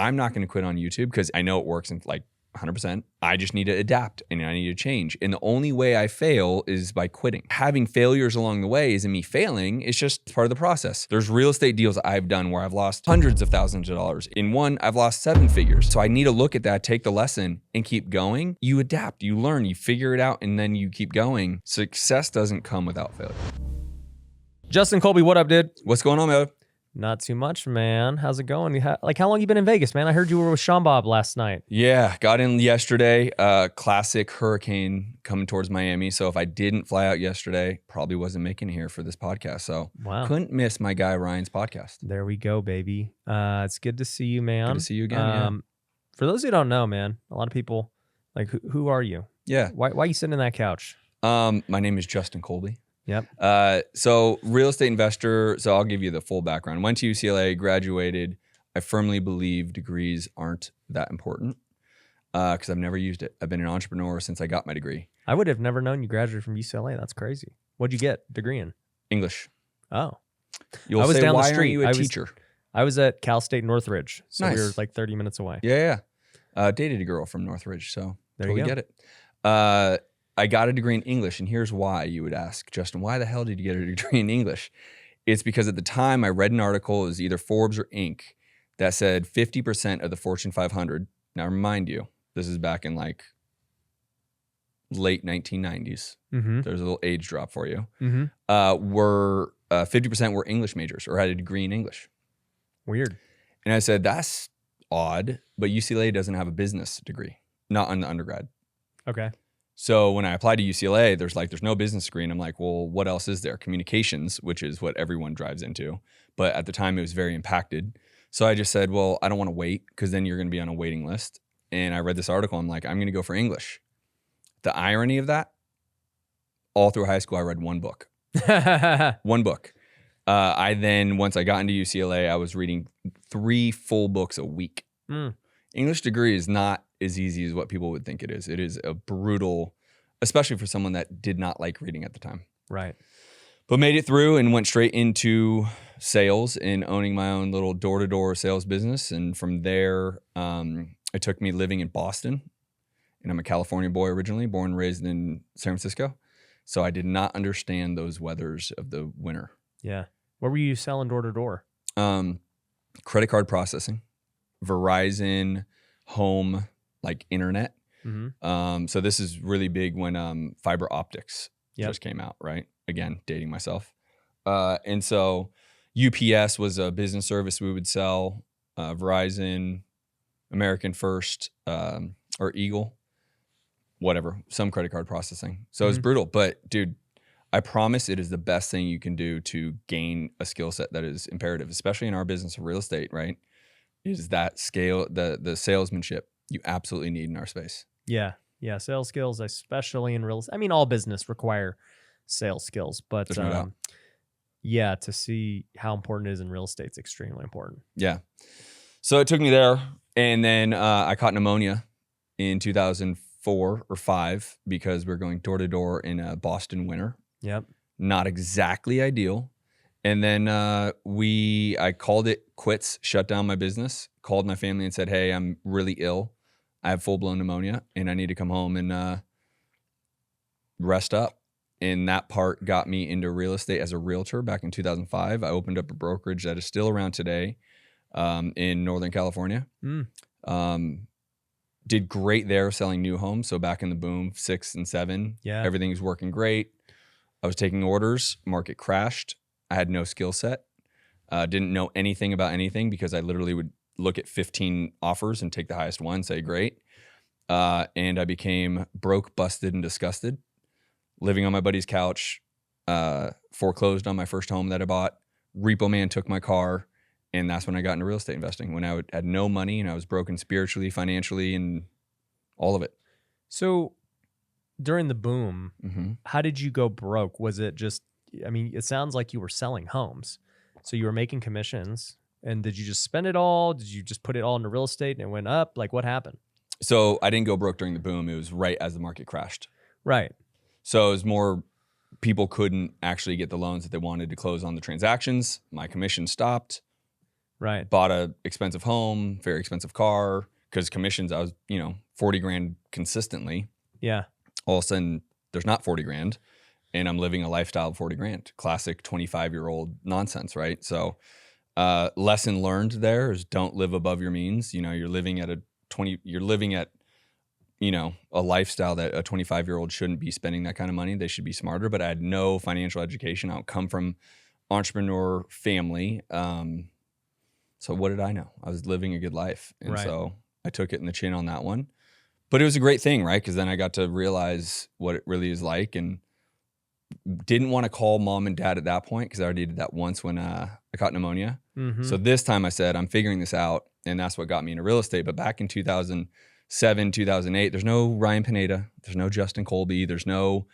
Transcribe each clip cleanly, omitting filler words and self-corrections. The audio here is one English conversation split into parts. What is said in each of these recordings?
I'm not going to quit on YouTube because I know it works in like 100%. I just need to adapt and I need to change. And the only way I fail is by quitting. Having failures along the way isn't me failing. It's just part of the process. There's real estate deals I've done where I've lost hundreds of thousands of dollars. In one, I've lost 7 figures. So I need to look at that, take the lesson and keep going. You adapt, you learn, you figure it out, and then you keep going. Success doesn't come without failure. Justin Colby, what up, dude? What's going on, man? Not too much, man. How's it going? How long you been in Vegas, man? I heard you were with Sean Bob last night. Yeah, got in yesterday. Classic hurricane coming towards Miami. So if I didn't fly out yesterday, probably wasn't making it here for this podcast. So couldn't miss my guy Ryan's podcast. There we go, baby. It's good to see you, man. Good to see you again. For those who don't know, man, a lot of people like, who are you? Yeah. Why are you sitting in that couch? My name is Justin Colby. Yep. So real estate investor. So I'll give you the full background. Went to UCLA, graduated. I firmly believe degrees aren't that important because I've never used it. I've been an entrepreneur since I got my degree. I would have never known you graduated from UCLA. That's crazy. What'd you get degree in? English. Oh. You'll I was say, down the why street. aren't you a teacher? I was at Cal State Northridge. So Nice. we were like 30 minutes away. Yeah. Dated a girl from Northridge, so There you totally go. get it. I got a degree in English, and here's why. You would ask, Justin, why the hell did you get a degree in English? It's because at the time I read an article, it was either Forbes or Inc., that said 50% of the Fortune 500, now remind you, this is back in like late 1990s. Mm-hmm. There's a little age drop for you. Mm-hmm. Were 50% were English majors or had a degree in English. Weird. And I said, that's odd, but UCLA doesn't have a business degree, not on the undergrad. Okay. So when I applied to UCLA, there's no business degree. And I'm like, well, what else is there? Communications, which is what everyone drives into. But at the time, it was very impacted. So I just said, well, I don't want to wait because then you're going to be on a waiting list. And I read this article. I'm like, I'm going to go for English. The irony of that, all through high school, I read one book. One book. I then, once I got into UCLA, I was reading 3 full books a week. English degree is not as easy as what people would think it is. It is a brutal, especially for someone that did not like reading at the time. Right. But made it through and went straight into sales and owning my own little door-to-door sales business. And from there, it took me living in Boston. And I'm a California boy originally, born and raised in San Francisco. So I did not understand those weathers of the winter. Yeah. What were you selling door to door? Credit card processing, Verizon, home, like internet. Mm-hmm. So this is really big when fiber optics Yep. just came out, right? Again, dating myself. And so UPS was a business service we would sell, Verizon, American First, or Eagle, whatever, some credit card processing. So it's brutal, but dude, I promise it is the best thing you can do to gain a skill set that is imperative, especially in our business of real estate, right? Is that scale, the salesmanship you absolutely need in our space. Yeah. Yeah. Sales skills, especially in real estate. I mean, all business require sales skills, but There's no doubt. yeah, to see how important it is in real estate is extremely important. Yeah. So it took me there. And then I caught pneumonia in 2004 or 5 because we were going door to door in a Boston winter. Yep. Not exactly ideal. And then I called it quits, shut down my business, called my family and said, hey, I'm really ill. I have full-blown pneumonia and I need to come home and rest up. And that part got me into real estate as a realtor back in 2005. I opened up a brokerage that is still around today in Northern California. Did great there selling new homes. So back in the boom, 6 and 7, Yeah. everything's working great. I was taking orders, market crashed. I had no skill set. Didn't know anything about anything because I literally would look at 15 offers and take the highest one, say great. And I became broke, busted, and disgusted. Living on my buddy's couch, foreclosed on my first home that I bought. Repo man took my car. And that's when I got into real estate investing, when I had no money and I was broken spiritually, financially, and all of it. So during the boom, how did you go broke? Was it just, I mean, it sounds like you were selling homes. So you were making commissions. And did you just spend it all? Did you just put it all into real estate and it went up? Like what happened? So I didn't go broke during the boom. It was right as the market crashed. Right. So it was more people couldn't actually get the loans that they wanted to close on the transactions. My commission stopped. Right. Bought a expensive home, very expensive car, because commissions, I was, 40 grand consistently. Yeah. All of a sudden, there's not 40 grand, and I'm living a lifestyle of 40 grand. Classic 25-year-old nonsense, right? So, lesson learned there is don't live above your means. You're living at a lifestyle that a 25-year-old shouldn't be spending that kind of money. They should be smarter. But I had no financial education. I don't come from entrepreneur family. So what did I know? I was living a good life. And so I took it in the chin on that one. But it was a great thing, right? Because then I got to realize what it really is like, and didn't want to call mom and dad at that point because I already did that once when I caught pneumonia. Mm-hmm. So this time I said, I'm figuring this out. And that's what got me into real estate. But back in 2007, 2008, there's no Ryan Pineda. There's no Justin Colby. There's no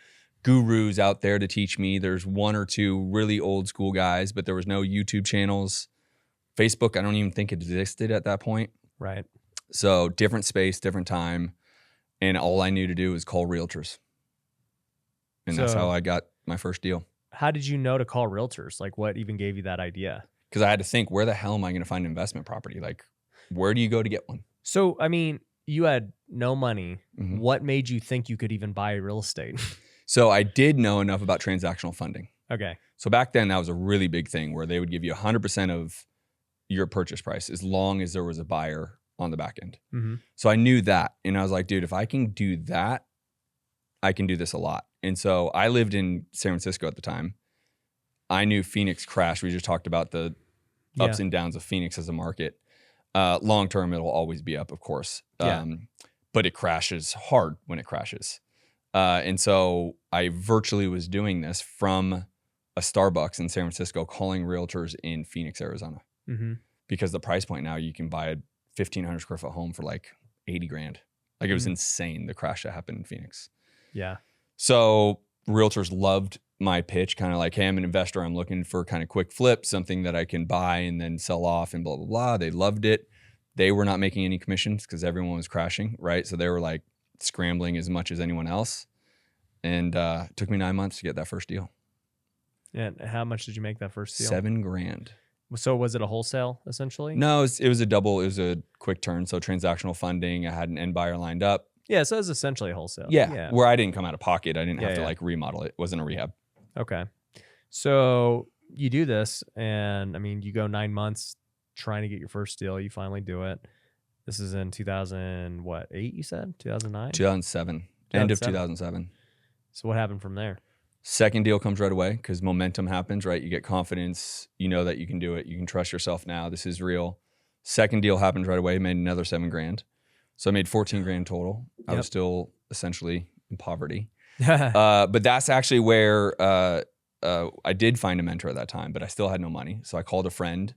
gurus out there to teach me. There's one or two really old school guys, but there was no YouTube channels. Facebook, I don't even think it existed at that point. Right. So different space, different time. And all I knew to do was call realtors. And that's how I got my first deal. How did you know to call realtors? Like, what even gave you that idea? Because I had to think, where the hell am I going to find an investment property? Like, where do you go to get one? So, I mean, you had no money. Mm-hmm. What made you think you could even buy real estate? So I did know enough about transactional funding. Okay. So back then, that was a really big thing where they would give you 100% of your purchase price as long as there was a buyer on the back end. Mm-hmm. So I knew that. And I was like, dude, if I can do that, I can do this a lot. And so I lived in San Francisco at the time. I knew Phoenix crashed. We just talked about the ups and downs of Phoenix as a market. Long term, it'll always be up, of course. But it crashes hard when it crashes. And so I virtually was doing this from a Starbucks in San Francisco, calling realtors in Phoenix, Arizona. Mm-hmm. Because the price point now, you can buy a 1,500 square foot home for like 80 grand. Like it was insane, the crash that happened in Phoenix. Yeah. So realtors loved my pitch, kind of like, hey, I'm an investor. I'm looking for kind of quick flip, something that I can buy and then sell off and blah, blah, blah. They loved it. They were not making any commissions because everyone was crashing, right? So they were like scrambling as much as anyone else. And it took me 9 months to get that first deal. And how much did you make that first deal? $7 grand. So was it a wholesale essentially? No, it was a double. It was a quick turn. So transactional funding. I had an end buyer lined up. Yeah, so it was essentially a wholesale. Yeah, where I didn't come out of pocket. I didn't have to like remodel it. It wasn't a rehab. Okay. So you do this, and I mean, you go 9 months trying to get your first deal. You finally do it. This is in 2008, you said? 2009? 2007. End of 2007. So what happened from there? Second deal comes right away because momentum happens, right? You get confidence. You know that you can do it. You can trust yourself now. This is real. Second deal happens right away. Made another $7 grand. So I made 14 grand total. I was still essentially in poverty. But that's actually where I did find a mentor at that time, but I still had no money. So I called a friend,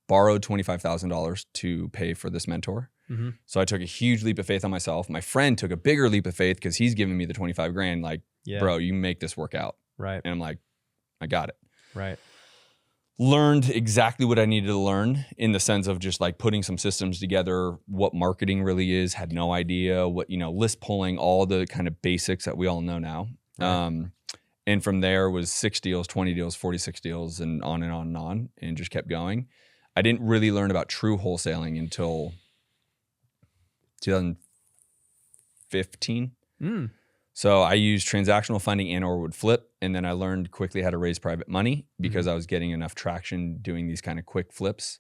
borrowed $25,000 to pay for this mentor. Mm-hmm. So I took a huge leap of faith on myself. My friend took a bigger leap of faith because he's giving me the 25 grand. Like, bro, you make this work out. Right. And I'm like, I got it. Right. Learned exactly what I needed to learn in the sense of just like putting some systems together, what marketing really is, had no idea, what, list pulling, all the kind of basics that we all know now. Right. And from there was 6 deals, 20 deals, 46 deals, and on and on and on, and just kept going. I didn't really learn about true wholesaling until 2015. So I used transactional funding and or would flip. And then I learned quickly how to raise private money because I was getting enough traction doing these kind of quick flips.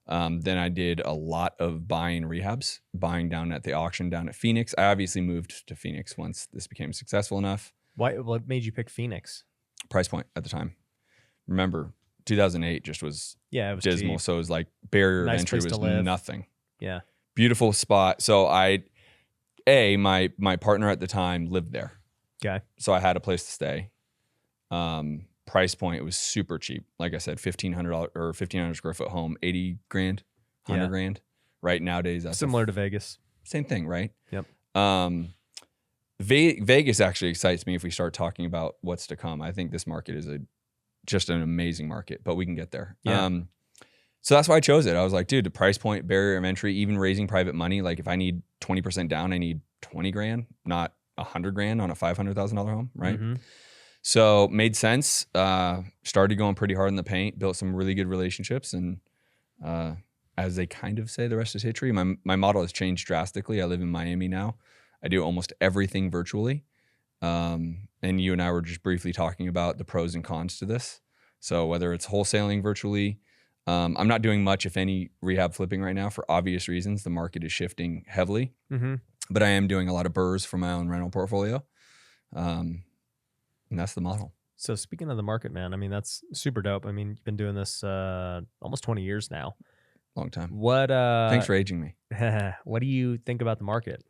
Then I did a lot of buying rehabs, buying down at the auction down at Phoenix. I obviously moved to Phoenix once this became successful enough. What made you pick Phoenix? Price point at the time. Remember, 2008 just was it was dismal. cheap. So it was like barrier of entry was nothing. Yeah. Beautiful spot. So my partner at the time lived there. Okay. So I had a place to stay. Price point, it was super cheap. Like I said, $1,500 or 1,500 square foot home, 80 grand, 100 grand. Right nowadays, that's similar to Vegas. Same thing, right? Yep. Vegas actually excites me if we start talking about what's to come. I think this market is just an amazing market, but we can get there. Yeah. So that's why I chose it. I was like, dude, the price point, barrier of entry, even raising private money. Like if I need 20% down, I need 20 grand, not 100 grand on a $500,000 home, right? Mm-hmm. So made sense. Started going pretty hard in the paint, built some really good relationships, and as they kind of say, the rest is history. My model has changed drastically. I live in Miami now. I do almost everything virtually. And you and I were just briefly talking about the pros and cons to this. So whether it's wholesaling virtually, I'm not doing much, if any, rehab flipping right now for obvious reasons. The market is shifting heavily, but I am doing a lot of BRRRRs for my own rental portfolio. And that's the model. So speaking of the market, man, I mean, that's super dope. I mean, you've been doing this almost 20 years now. Long time. What? Thanks for aging me. What do you think about the market?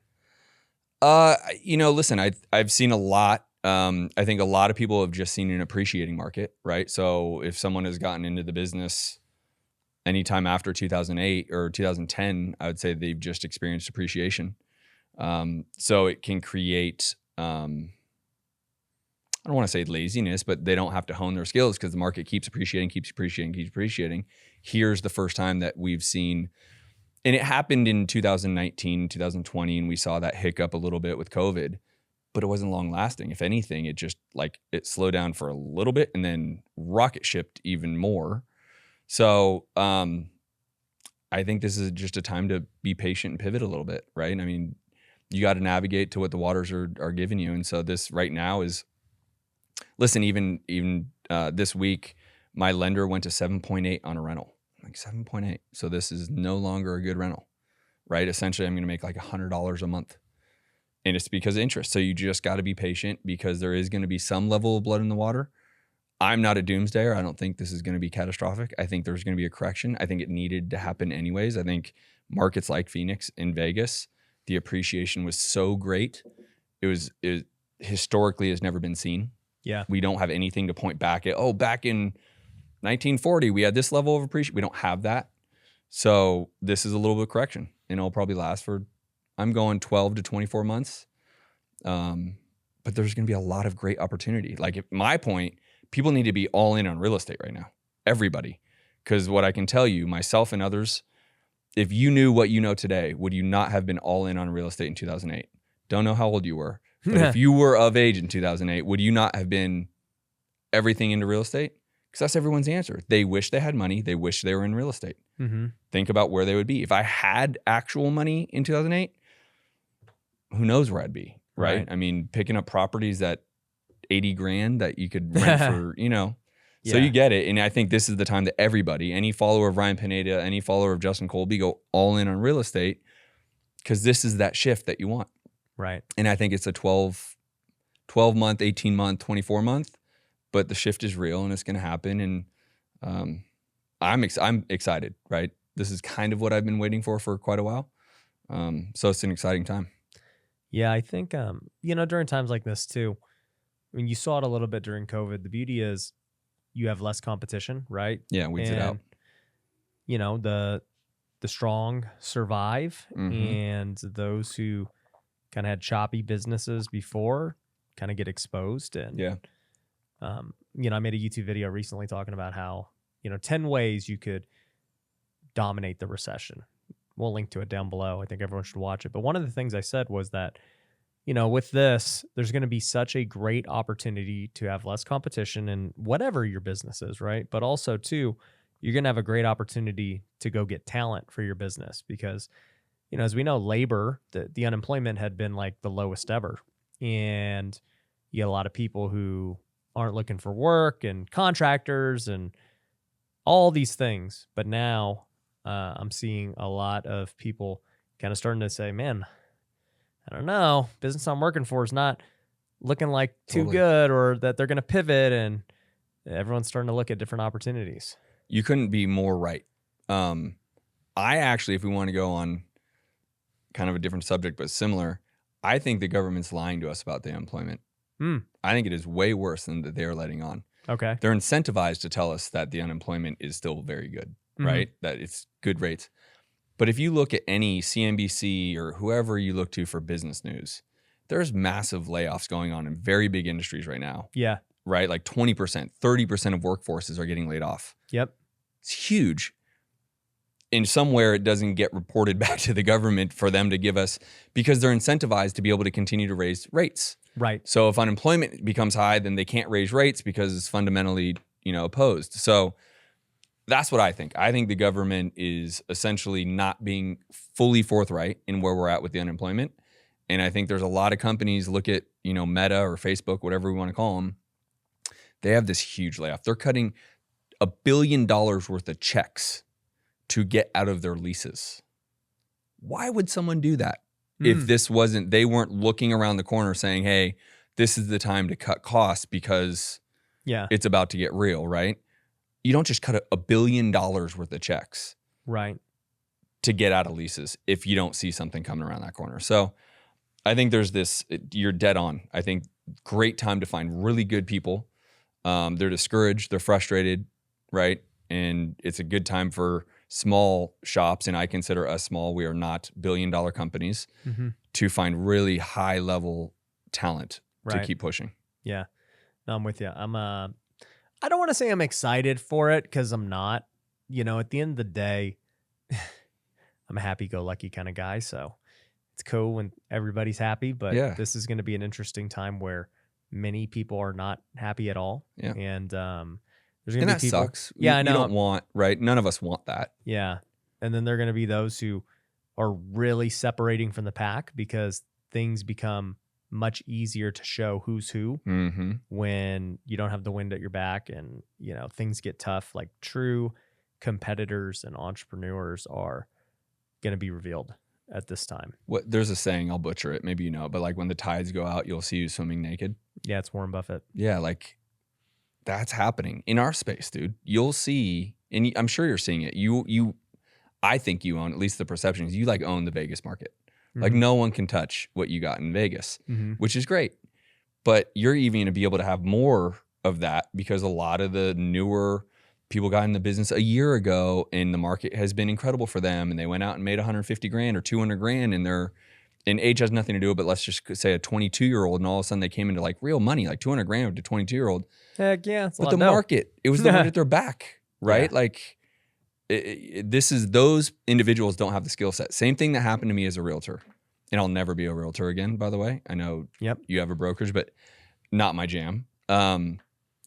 Listen, I've seen a lot. I think a lot of people have just seen an appreciating market, right? So if someone has gotten into the business anytime after 2008 or 2010, I would say they've just experienced appreciation. So it can create, I don't want to say laziness, but they don't have to hone their skills because the market keeps appreciating. Here's the first time that we've seen, and it happened in 2019, 2020, and we saw that hiccup a little bit with COVID, but it wasn't long lasting. If anything, it just it slowed down for a little bit and then rocket shipped even more. So I think this is just a time to be patient and pivot a little bit, right? I mean, you got to navigate to what the waters are giving you. And so this right now is, listen, even this week, my lender went to 7.8 on a rental, like 7.8. So this is no longer a good rental, right? Essentially, I'm going to make like $100 a month, and it's because of interest. So you just got to be patient because there is going to be some level of blood in the water. I'm not a doomsdayer. I don't think this is going to be catastrophic. I think there's going to be a correction. I think it needed to happen anyways. I think markets like Phoenix and Vegas, the appreciation was so great. It historically has never been seen. Yeah. We don't have anything to point back at. Oh, back in 1940, we had this level of appreciation. We don't have that. So this is a little bit of correction, and it'll probably last for, I'm going 12 to 24 months. But there's going to be a lot of great opportunity. Like, at my point, people need to be all in on real estate right now. Everybody. Because what I can tell you, myself and others, if you knew what you know today, would you not have been all in on real estate in 2008? Don't know how old you were. But if you were of age in 2008, would you not have been everything into real estate? Because that's everyone's answer. They wish they had money. They wish they were in real estate. Think about where they would be. If I had actual money in 2008, who knows where I'd be, right? I mean, picking up properties at 80 grand that you could rent for, So you get it. And I think this is the time that everybody, any follower of Ryan Pineda, any follower of Justin Colby, go all in on real estate, because this is that shift that you want. Right. And I think it's a 12 month, 18 month, 24 month, but the shift is real and it's going to happen. And I'm excited, right? This is kind of what I've been waiting for quite a while. So it's an exciting time. Yeah, I think, during times like this too, I mean, you saw it a little bit during COVID. The beauty is you have less competition, right? Yeah, weeds it out. The strong survive, and those who kind of had choppy businesses before kind of get exposed. And, I made a YouTube video recently talking about how, 10 ways you could dominate the recession. We'll link to it down below. I think everyone should watch it. But one of the things I said was that, with this, there's going to be such a great opportunity to have less competition in whatever your business is, right? But also, too, you're going to have a great opportunity to go get talent for your business because, as we know, labor, the unemployment had been like the lowest ever. And you get a lot of people who aren't looking for work and contractors and all these things. But now I'm seeing a lot of people kind of starting to say, man, I don't know, business I'm working for is not looking like too good, or that they're going to pivot, and everyone's starting to look at different opportunities. You couldn't be more right. I actually, if we want to go on kind of a different subject, but similar, I think the government's lying to us about the unemployment. I think it is way worse than that they are letting on. Okay. They're incentivized to tell us that the unemployment is still very good, right? That it's good rates. But if you look at any CNBC or whoever you look to for business news, there's massive layoffs going on in very big industries right now. Yeah. Right? Like 20%, 30% of workforces are getting laid off. Yep. It's huge. And somewhere it doesn't get reported back to the government for them to give us, because they're incentivized to be able to continue to raise rates. Right. So if unemployment becomes high, then they can't raise rates because it's fundamentally, opposed. So that's what I think. I think the government is essentially not being fully forthright in where we're at with the unemployment. And I think there's a lot of companies, look at, Meta or Facebook, whatever we want to call them. They have this huge layoff. They're cutting $1 billion worth of checks to get out of their leases. Why would someone do that if they weren't looking around the corner saying, hey, this is the time to cut costs because it's about to get real, right? You don't just cut $1 billion worth of checks to get out of leases if you don't see something coming around that corner. So I think there's this, you're dead on. I think great time to find really good people. They're discouraged, they're frustrated, right? And it's a good time for small shops, and I consider us small. We are not billion-dollar companies to find really high-level talent to keep pushing. Yeah, no, I'm with you. I don't want to say I'm excited for it because I'm not. At the end of the day, I'm a happy-go-lucky kind of guy, so it's cool when everybody's happy. But this is going to be an interesting time where many people are not happy at all. Yeah, and there's going to be people. Sucks. I know. You don't want, right? None of us want that. Yeah, and then there are going to be those who are really separating from the pack because things become much easier to show who's who when you don't have the wind at your back and things get tough. Like true competitors and entrepreneurs are going to be revealed at this time. There's a saying, I'll butcher it, maybe but like when the tides go out, you'll see you swimming naked. Yeah, it's Warren Buffett. Yeah, like that's happening in our space, dude. You'll see, and I'm sure you're seeing it. I think you own, at least the perception is you own the Vegas market. Like no one can touch what you got in Vegas, which is great. But you're even going to be able to have more of that because a lot of the newer people got in the business a year ago and the market has been incredible for them. And they went out and made 150 grand or 200 grand and age has nothing to do with it, but let's just say a 22-year-old and all of a sudden they came into real money, like 200 grand to 22-year-old. Heck yeah. But the market, it was the wind at their back, right? Yeah. Those individuals don't have the skill set. Same thing that happened to me as a realtor. And I'll never be a realtor again, by the way. I know you have a brokerage, but not my jam. I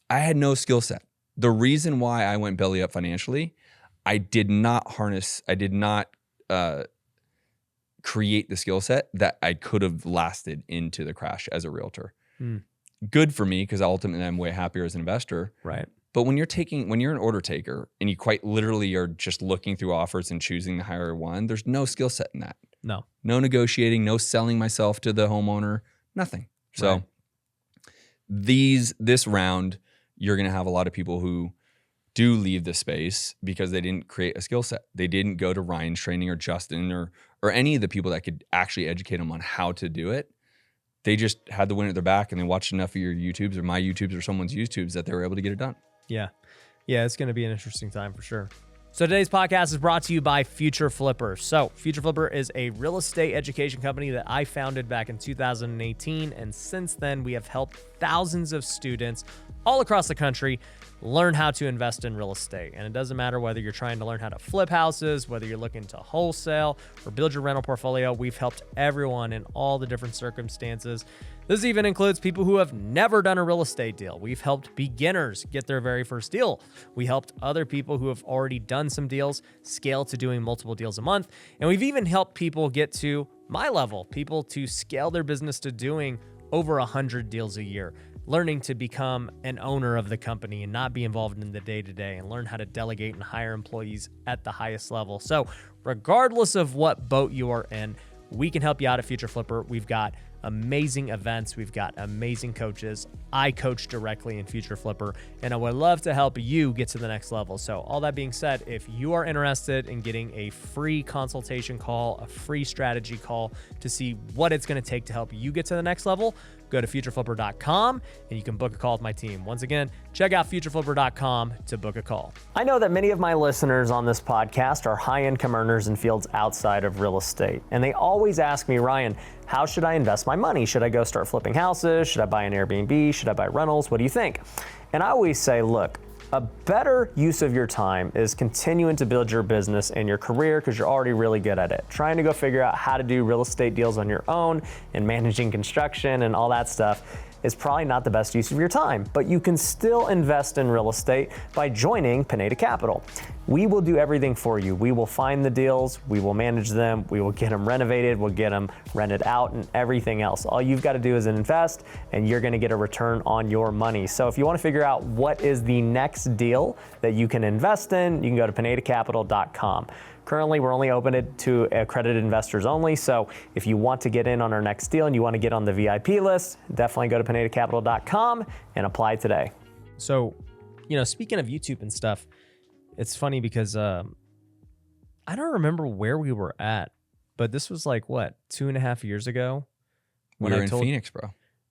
had no skill set. The reason why I went belly up financially, I did not create the skill set that I could have lasted into the crash as a realtor. Good for me because ultimately I'm way happier as an investor. Right. But when you're an order taker and you quite literally are just looking through offers and choosing the higher one, there's no skill set in that. No negotiating, no selling myself to the homeowner, nothing. So this round, you're going to have a lot of people who do leave the space because they didn't create a skill set. They didn't go to Ryan's training or Justin or any of the people that could actually educate them on how to do it. They just had the wind at their back and they watched enough of your YouTubes or my YouTubes or someone's YouTubes that they were able to get it done. Yeah. Yeah, it's going to be an interesting time for sure. So today's podcast is brought to you by Future Flipper. So Future Flipper is a real estate education company that I founded back in 2018. And since then, we have helped thousands of students all across the country learn how to invest in real estate. And it doesn't matter whether you're trying to learn how to flip houses, whether you're looking to wholesale or build your rental portfolio. We've helped everyone in all the different circumstances. This even includes people who have never done a real estate deal. We've helped beginners get their very first deal. We helped other people who have already done some deals scale to doing multiple deals a month. And we've even helped people get to my level, people to scale their business to doing over 100 deals a year, learning to become an owner of the company and not be involved in the day-to-day and learn how to delegate and hire employees at the highest level. So regardless of what boat you are in, we can help you out at Future Flipper. We've got amazing events. We've got amazing coaches. I coach directly in Future Flipper, and I would love to help you get to the next level. So all that being said, if you are interested in getting a free consultation call, a free strategy call to see what it's going to take to help you get to the next level, go to futureflipper.com and you can book a call with my team. Once again, check out futureflipper.com to book a call. I know that many of my listeners on this podcast are high-income earners in fields outside of real estate. And they always ask me, Ryan, how should I invest my money? Should I go start flipping houses? Should I buy an Airbnb? Should I buy rentals? What do you think? And I always say, look, a better use of your time is continuing to build your business and your career because you're already really good at it. Trying to go figure out how to do real estate deals on your own and managing construction and all that stuff is probably not the best use of your time, but you can still invest in real estate by joining Pineda Capital. We will do everything for you. We will find the deals, we will manage them, we will get them renovated, we'll get them rented out and everything else. All you've got to do is invest and you're going to get a return on your money. So if you want to figure out what is the next deal that you can invest in, you can go to pinedacapital.com. Currently, we're only open it to accredited investors only. So if you want to get in on our next deal and you want to get on the VIP list, definitely go to pinedacapital.com and apply today. So, speaking of YouTube and stuff, it's funny because I don't remember where we were at, but this was like, 2.5 years ago? We were in Phoenix, bro.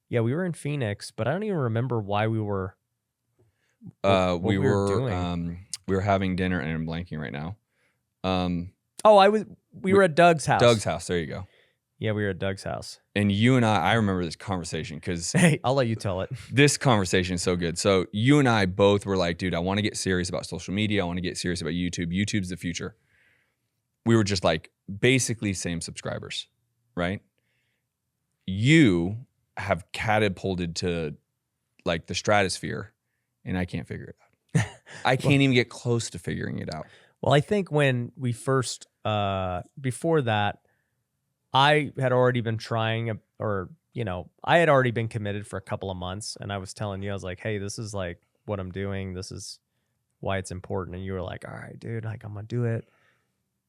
Yeah, we were in Phoenix, but I don't even remember why we were. We were doing. We were having dinner, and I'm blanking right now. We were at Doug's house. Doug's house. There you go. Yeah, we were at Doug's house. And you and I remember this conversation because hey, I'll let you tell it. This conversation is so good. So you and I both were like, dude, I want to get serious about social media. I want to get serious about YouTube. YouTube's the future. We were just like basically same subscribers, right? You have catapulted to like the stratosphere and I can't figure it out. I can't even get close to figuring it out. Well, I think when we first, before that, I had already been trying, I had already been committed for a couple of months. And I was telling you, I was like, hey, this is like what I'm doing. This is why it's important. And you were like, all right, dude, like I'm going to do it.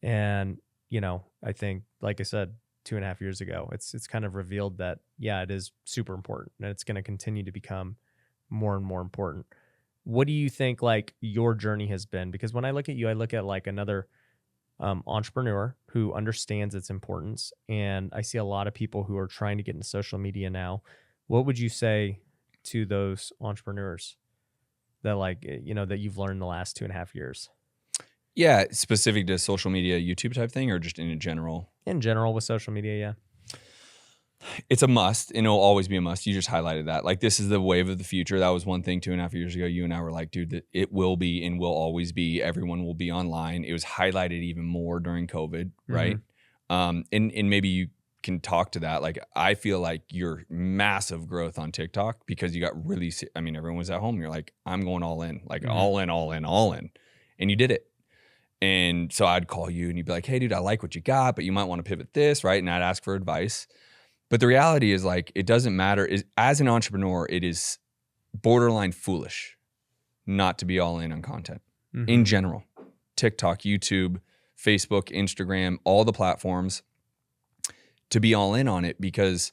And, I think, like I said, 2.5 years ago, it's kind of revealed that, yeah, it is super important and it's going to continue to become more and more important. What do you think like your journey has been? Because when I look at you, I look at like another entrepreneur who understands its importance. And I see a lot of people who are trying to get into social media now. What would you say to those entrepreneurs that that you've learned the last 2.5 years? Yeah. Specific to social media, YouTube type thing, or just in general? In general with social media. Yeah. It's a must, and it'll always be a must. You just highlighted that. Like, this is the wave of the future. That was one thing 2.5 years ago. You and I were like, dude, that it will be and will always be. Everyone will be online. It was highlighted even more during COVID, right? And maybe you can talk to that. Like, I feel like your massive growth on TikTok because you got really, everyone was at home. You're like, I'm going all in, like all in, all in, all in. And you did it. And so I'd call you and you'd be like, hey, dude, I like what you got, but you might want to pivot this, right? And I'd ask for advice. But the reality is, like, it doesn't matter. As an entrepreneur, it is borderline foolish not to be all in on content in general. TikTok, YouTube, Facebook, Instagram, all the platforms, to be all in on it, because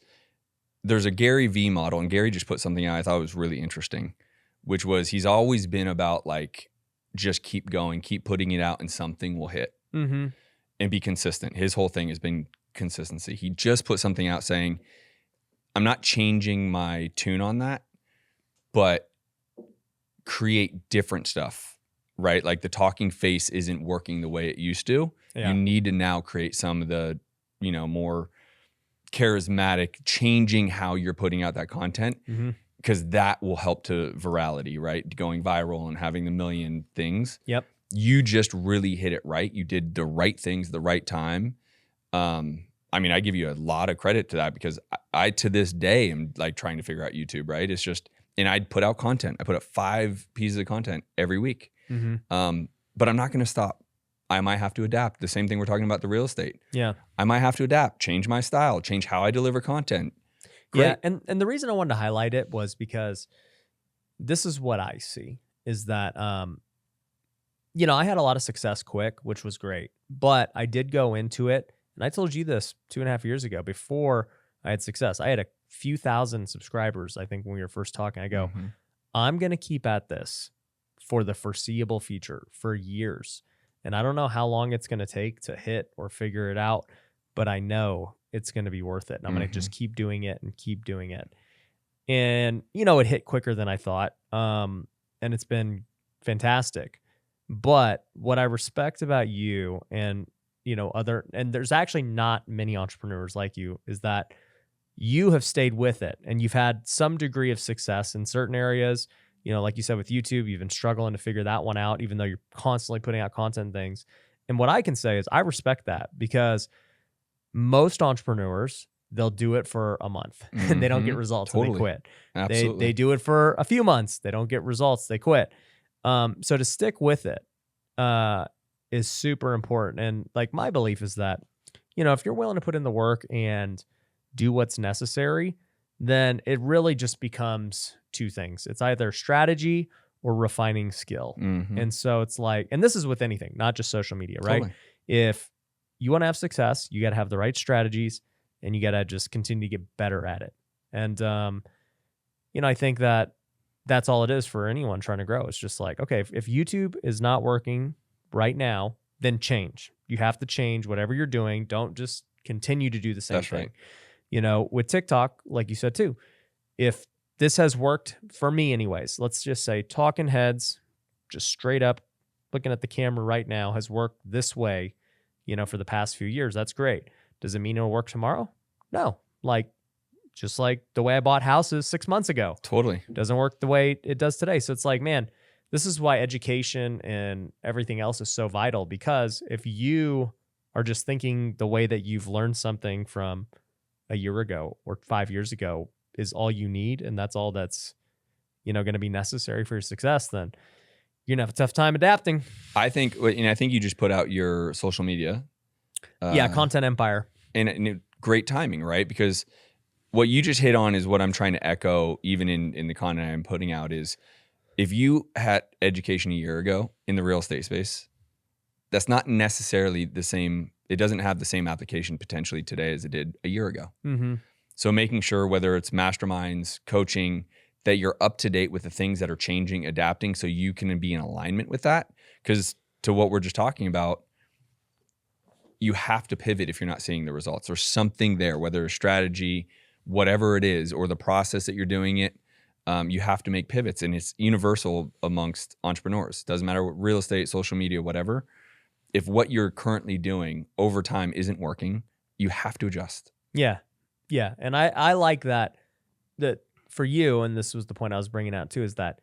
there's a Gary Vee model, and Gary just put something out I thought was really interesting, which was he's always been about like, just keep going, keep putting it out and something will hit and be consistent. His whole thing has been consistency. He just put something out saying, I'm not changing my tune on that, but create different stuff, right? Like the talking face isn't working the way it used to. Yeah. You need to now create some of the, more charismatic, changing how you're putting out that content, because that will help to virality, right? Going viral and having the million things. Yep. You just really hit it right. You did the right things at the right time. I give you a lot of credit to that, because I to this day am like trying to figure out YouTube, right? It's just, and I'd put out content. I put up 5 pieces of content every week. But I'm not going to stop. I might have to adapt. The same thing we're talking about the real estate. Yeah. I might have to adapt, change my style, change how I deliver content. Great. Yeah. And the reason I wanted to highlight it was because this is what I see is that, I had a lot of success quick, which was great, but I did go into it. And I told you this 2.5 years ago before I had success. I had a few thousand subscribers, I think, when we were first talking. I go, I'm going to keep at this for the foreseeable future for years. And I don't know how long it's going to take to hit or figure it out, but I know it's going to be worth it. And I'm going to just keep doing it and keep doing it. And, it hit quicker than I thought. And it's been fantastic. But what I respect about you and and there's actually not many entrepreneurs like you, is that you have stayed with it and you've had some degree of success in certain areas. Like you said with YouTube, you've been struggling to figure that one out, even though you're constantly putting out content and things. And what I can say is I respect that, because most entrepreneurs, they'll do it for a month and they don't get results and they quit. Absolutely. They do it for a few months. They don't get results. They quit. So to stick with it is super important. And like my belief is that, if you're willing to put in the work and do what's necessary, then it really just becomes two things. It's either strategy or refining skill. And so it's like, and this is with anything, not just social media, right? Totally. If you want to have success, you got to have the right strategies and you got to just continue to get better at it. And, I think that that's all it is for anyone trying to grow. It's just like, okay, if YouTube is not working right now, then change. You have to change whatever you're doing. Don't just continue to do the same thing. Right. With TikTok, like you said too, if this has worked for me anyways, let's just say talking heads, just straight up looking at the camera right now has worked this way, for the past few years. That's great. Does it mean it'll work tomorrow? No. Just like the way I bought houses 6 months ago. Totally. It doesn't work the way it does today. So it's like, man, this is why education and everything else is so vital, because if you are just thinking the way that you've learned something from a year ago or 5 years ago is all you need, and that's all that's, going to be necessary for your success, then you're going to have a tough time adapting. I think you just put out your social media. Content empire. And great timing, right? Because what you just hit on is what I'm trying to echo even in the content I'm putting out is if you had education a year ago in the real estate space, that's not necessarily the same. It doesn't have the same application potentially today as it did a year ago. So making sure whether it's masterminds, coaching, that you're up to date with the things that are changing, adapting, so you can be in alignment with that. Because to what we're just talking about, you have to pivot if you're not seeing the results. There's something there, whether it's strategy, whatever it is, or the process that you're doing it, you have to make pivots. And it's universal amongst entrepreneurs. Doesn't matter what real estate, social media, whatever. If what you're currently doing over time isn't working, you have to adjust. Yeah. Yeah. And I like that for you, and this was the point I was bringing out too, is that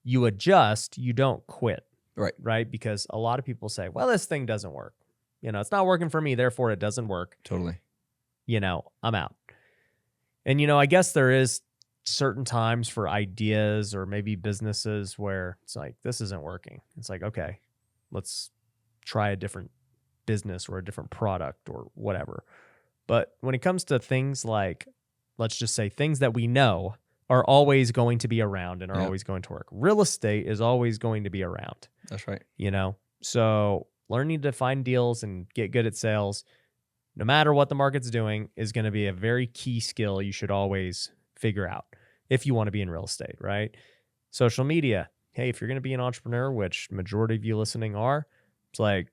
you adjust, you don't quit. Right. Right. Because a lot of people say, well, this thing doesn't work. It's not working for me, therefore it doesn't work. Totally. I'm out. And, I guess there is certain times for ideas or maybe businesses where it's like, this isn't working. It's like, okay, let's try a different business or a different product or whatever. But when it comes to things like, let's just say things that we know are always going to be around and are always going to work. Real estate is always going to be around. That's right. So learning to find deals and get good at sales, no matter what the market's doing, is going to be a very key skill you should always figure out if you want to be in real estate, right? Social media. Hey, if you're going to be an entrepreneur, which majority of you listening are, it's like,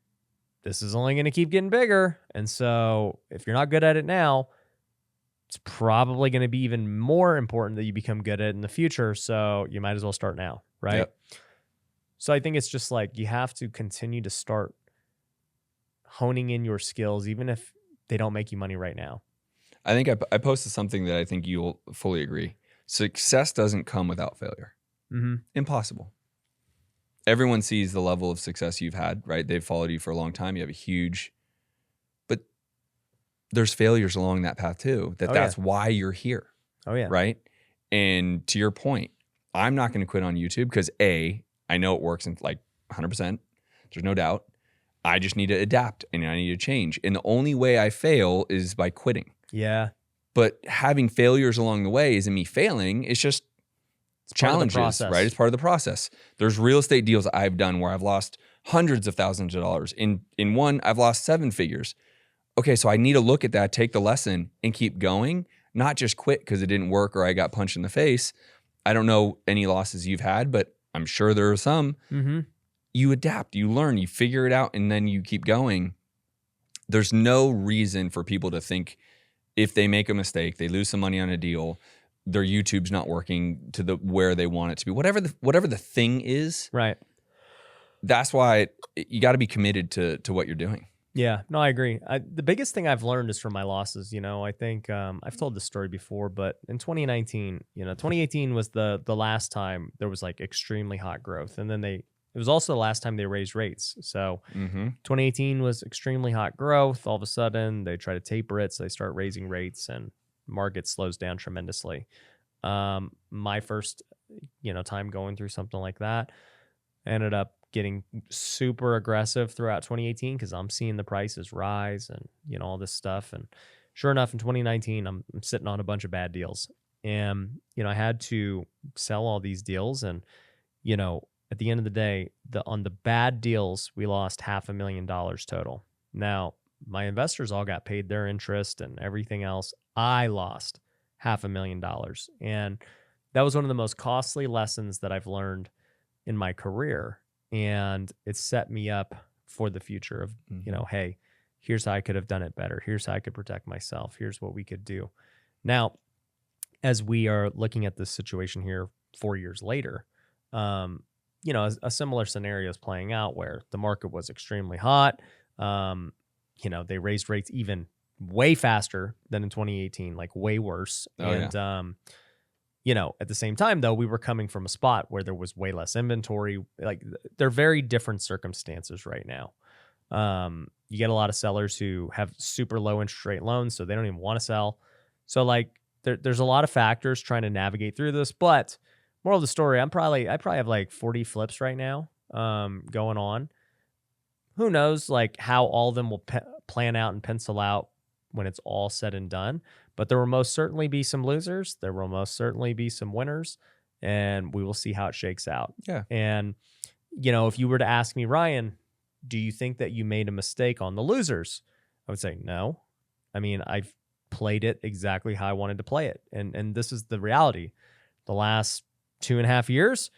this is only going to keep getting bigger. And so if you're not good at it now, it's probably going to be even more important that you become good at it in the future. So you might as well start now, right? Yep. So I think it's just like you have to continue to start honing in your skills, even if they don't make you money right now. I think I posted something that I think you'll fully agree. Success doesn't come without failure. Impossible. Everyone sees the level of success you've had, right? They've followed you for a long time. You have a huge, but there's failures along that path too. That's why you're here. Oh yeah. Right. And to your point, I'm not going to quit on YouTube because I know it works in like 100%. There's no doubt. I just need to adapt and I need to change. And the only way I fail is by quitting. Yeah. But having failures along the way isn't me failing. It's just challenges, right? It's part of the process. There's real estate deals I've done where I've lost hundreds of thousands of dollars. In one, I've lost 7 figures. Okay, so I need to look at that, take the lesson, and keep going, not just quit because it didn't work or I got punched in the face. I don't know any losses you've had, but I'm sure there are some. You adapt, you learn, you figure it out, and then you keep going. There's no reason for people to think if they make a mistake, they lose some money on a deal, their YouTube's not working to where they want it to be. Whatever the thing is, right? That's why you got to be committed to what you're doing. Yeah, no, I agree. The biggest thing I've learned is from my losses. I think I've told this story before, but in 2019, 2018 was the last time there was like extremely hot growth, and then they It was also the last time they raised rates. So 2018 was extremely hot growth. All of a sudden, they try to taper it, so they start raising rates, and market slows down tremendously. My first, time going through something like that, ended up getting super aggressive throughout 2018 because I'm seeing the prices rise and all this stuff. And sure enough, in 2019, I'm sitting on a bunch of bad deals, and I had to sell all these deals. And at the end of the day, on the bad deals, we lost $500,000 total. Now, my investors all got paid their interest and everything else. I lost $500,000, and that was one of the most costly lessons that I've learned in my career. And it set me up for the future of, hey, here's how I could have done it better. Here's how I could protect myself. Here's what we could do. Now, as we are looking at this situation here 4 years later, a similar scenario is playing out where the market was extremely hot. They raised rates even way faster than in 2018, like way worse. At the same time, though, we were coming from a spot where there was way less inventory. Like, they're very different circumstances right now. You get a lot of sellers who have super low interest rate loans, so they don't even want to sell. So there's a lot of factors trying to navigate through this. But moral of the story, I probably have like 40 flips right now going on. Who knows how all of them will plan out and pencil out when it's all said and done. But there will most certainly be some losers. There will most certainly be some winners, and we will see how it shakes out. Yeah. And, if you were to ask me, Ryan, do you think that you made a mistake on the losers? I would say no. I mean, I've played it exactly how I wanted to play it. And this is the reality. The last 2.5 years,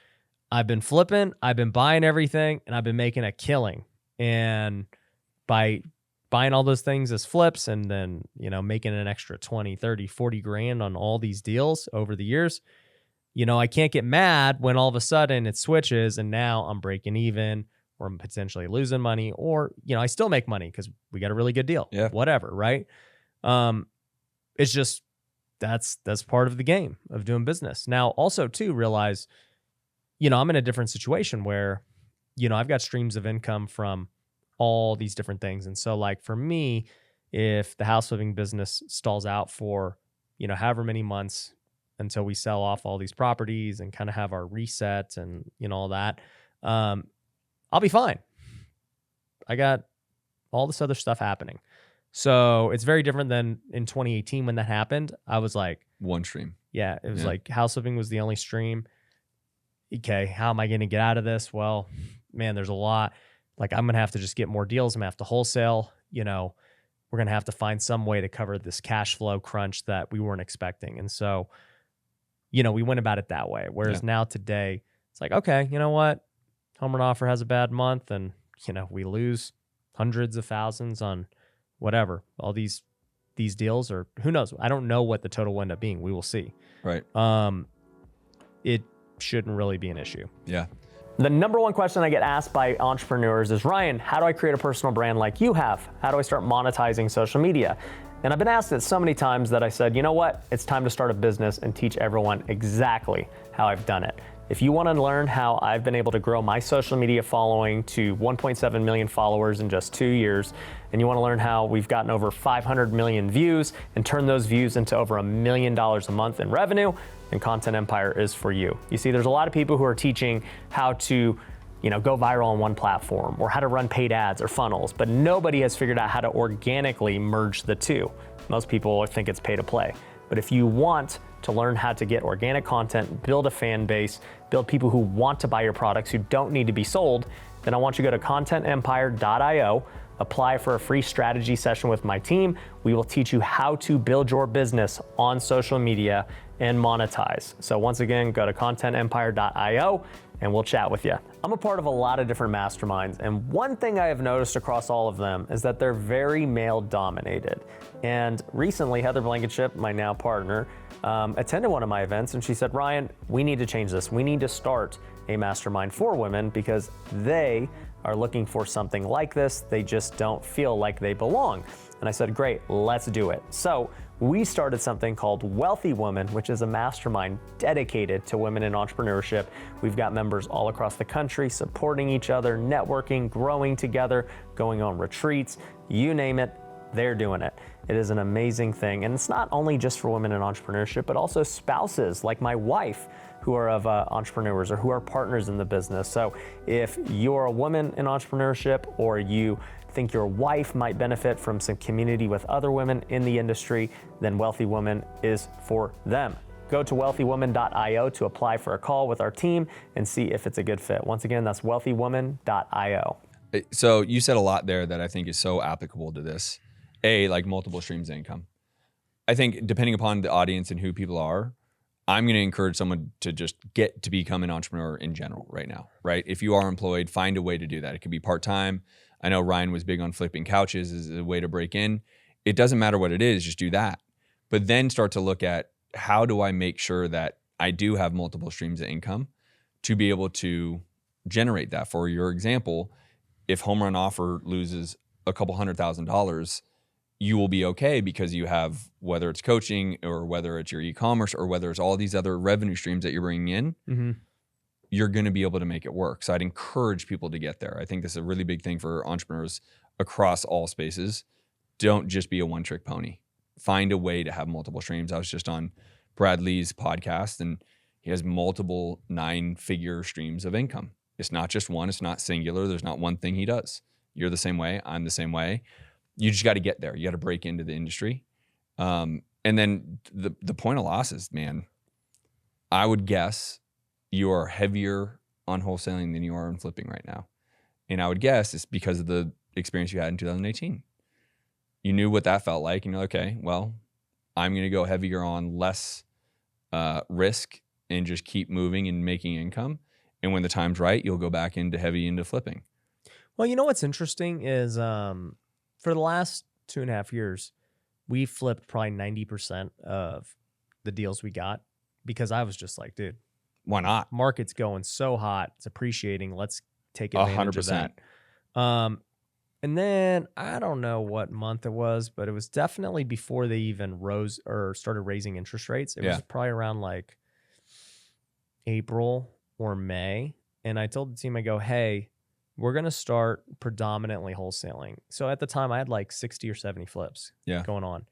I've been flipping, I've been buying everything, and I've been making a killing. And by buying all those things as flips and then, making an extra 20, 30, 40 grand on all these deals over the years, I can't get mad when all of a sudden it switches and now I'm breaking even or I'm potentially losing money, or, I still make money because we got a really good deal. Yeah. Whatever. Right. It's just, that's part of the game of doing business. Now, also too, realize, I'm in a different situation where, I've got streams of income from all these different things. And so for me, if the house flipping business stalls out for, however many months until we sell off all these properties and kind of have our reset and, all that, I'll be fine. I got all this other stuff happening. So it's very different than in 2018 when that happened. I was like, one stream. Yeah. It was like house flipping was the only stream. Okay. How am I going to get out of this? Well, man, there's a lot. I'm going to have to just get more deals. I'm going to have to wholesale. We're going to have to find some way to cover this cash flow crunch that we weren't expecting. And so, we went about it that way. Whereas now today, it's like, okay, you know what? Home run offer has a bad month and, we lose hundreds of thousands on whatever. All these deals, or who knows? I don't know what the total will end up being. We will see. Right. It shouldn't really be an issue. Yeah. The number one question I get asked by entrepreneurs is, Ryan, how do I create a personal brand like you have? How do I start monetizing social media? And I've been asked it so many times that I said, you know what? It's time to start a business and teach everyone exactly how I've done it. If you want to learn how I've been able to grow my social media following to 1.7 million followers in just 2 years, and you want to learn how we've gotten over 500 million views and turned those views into over $1 million a month in revenue, then Content Empire is for you. You see, there's a lot of people who are teaching how to, go viral on one platform or how to run paid ads or funnels, but nobody has figured out how to organically merge the two. Most people think it's pay to play. But if you want to learn how to get organic content, build a fan base, build people who want to buy your products who don't need to be sold, then I want you to go to contentempire.io, apply for a free strategy session with my team. We will teach you how to build your business on social media and monetize. So once again, go to contentempire.io and we'll chat with you. I'm a part of a lot of different masterminds, and one thing I have noticed across all of them is that they're very male dominated. And recently, Heather Blankenship, my now partner, attended one of my events and she said, Ryan, we need to change this. We need to start a mastermind for women because they are looking for something like this. They just don't feel like they belong. And I said, great, let's do it. So we started something called Wealthy Women, which is a mastermind dedicated to women in entrepreneurship. We've got members all across the country supporting each other, networking, growing together, going on retreats, you name it, they're doing it. It is an amazing thing. And it's not only just for women in entrepreneurship, but also spouses like my wife who are of entrepreneurs or who are partners in the business. So if you're a woman in entrepreneurship or you think your wife might benefit from some community with other women in the industry, then Wealthy Woman is for them. Go to wealthywoman.io to apply for a call with our team and see if it's a good fit. Once again, that's wealthywoman.io. So you said a lot there that I think is so applicable to this. Like multiple streams of income. I think depending upon the audience and who people are, I'm going to encourage someone to just get to become an entrepreneur in general right now, right? If you are employed, find a way to do that. It could be part-time. I know Ryan was big on flipping couches as a way to break in. It doesn't matter what it is, just do that. But then start to look at how do I make sure that I do have multiple streams of income to be able to generate that. For your example, if Home Run Offer loses a couple $100,000, you will be okay because you have, whether it's coaching or whether it's your e-commerce or whether it's all these other revenue streams that you're bringing in, you're going to be able to make it work. So I'd encourage people to get there. I think this is a really big thing for entrepreneurs across all spaces. Don't just be a one-trick pony. Find a way to have multiple streams. I was just on Brad Lee's podcast and he has multiple 9-figure streams of income. It's not just one. It's not singular. There's not one thing he does. You're the same way. I'm the same way. You just got to get there. You got to break into the industry. And then the point of losses, man, I would guess you are heavier on wholesaling than you are on flipping right now. And I would guess it's because of the experience you had in 2018. You knew what that felt like and you're like, okay, well, I'm going to go heavier on less risk and just keep moving and making income. And when the time's right, you'll go back into flipping. Well, you know what's interesting is for the last 2.5 years, we flipped probably 90% of the deals we got because I was just like, dude, why not? Market's going so hot. It's appreciating. Let's take advantage 100%. Of that. And then I don't know what month it was, but it was definitely before they even rose or started raising interest rates. It was probably around like April or May. And I told the team, I go, hey, we're going to start predominantly wholesaling. So at the time I had like 60 or 70 flips going on.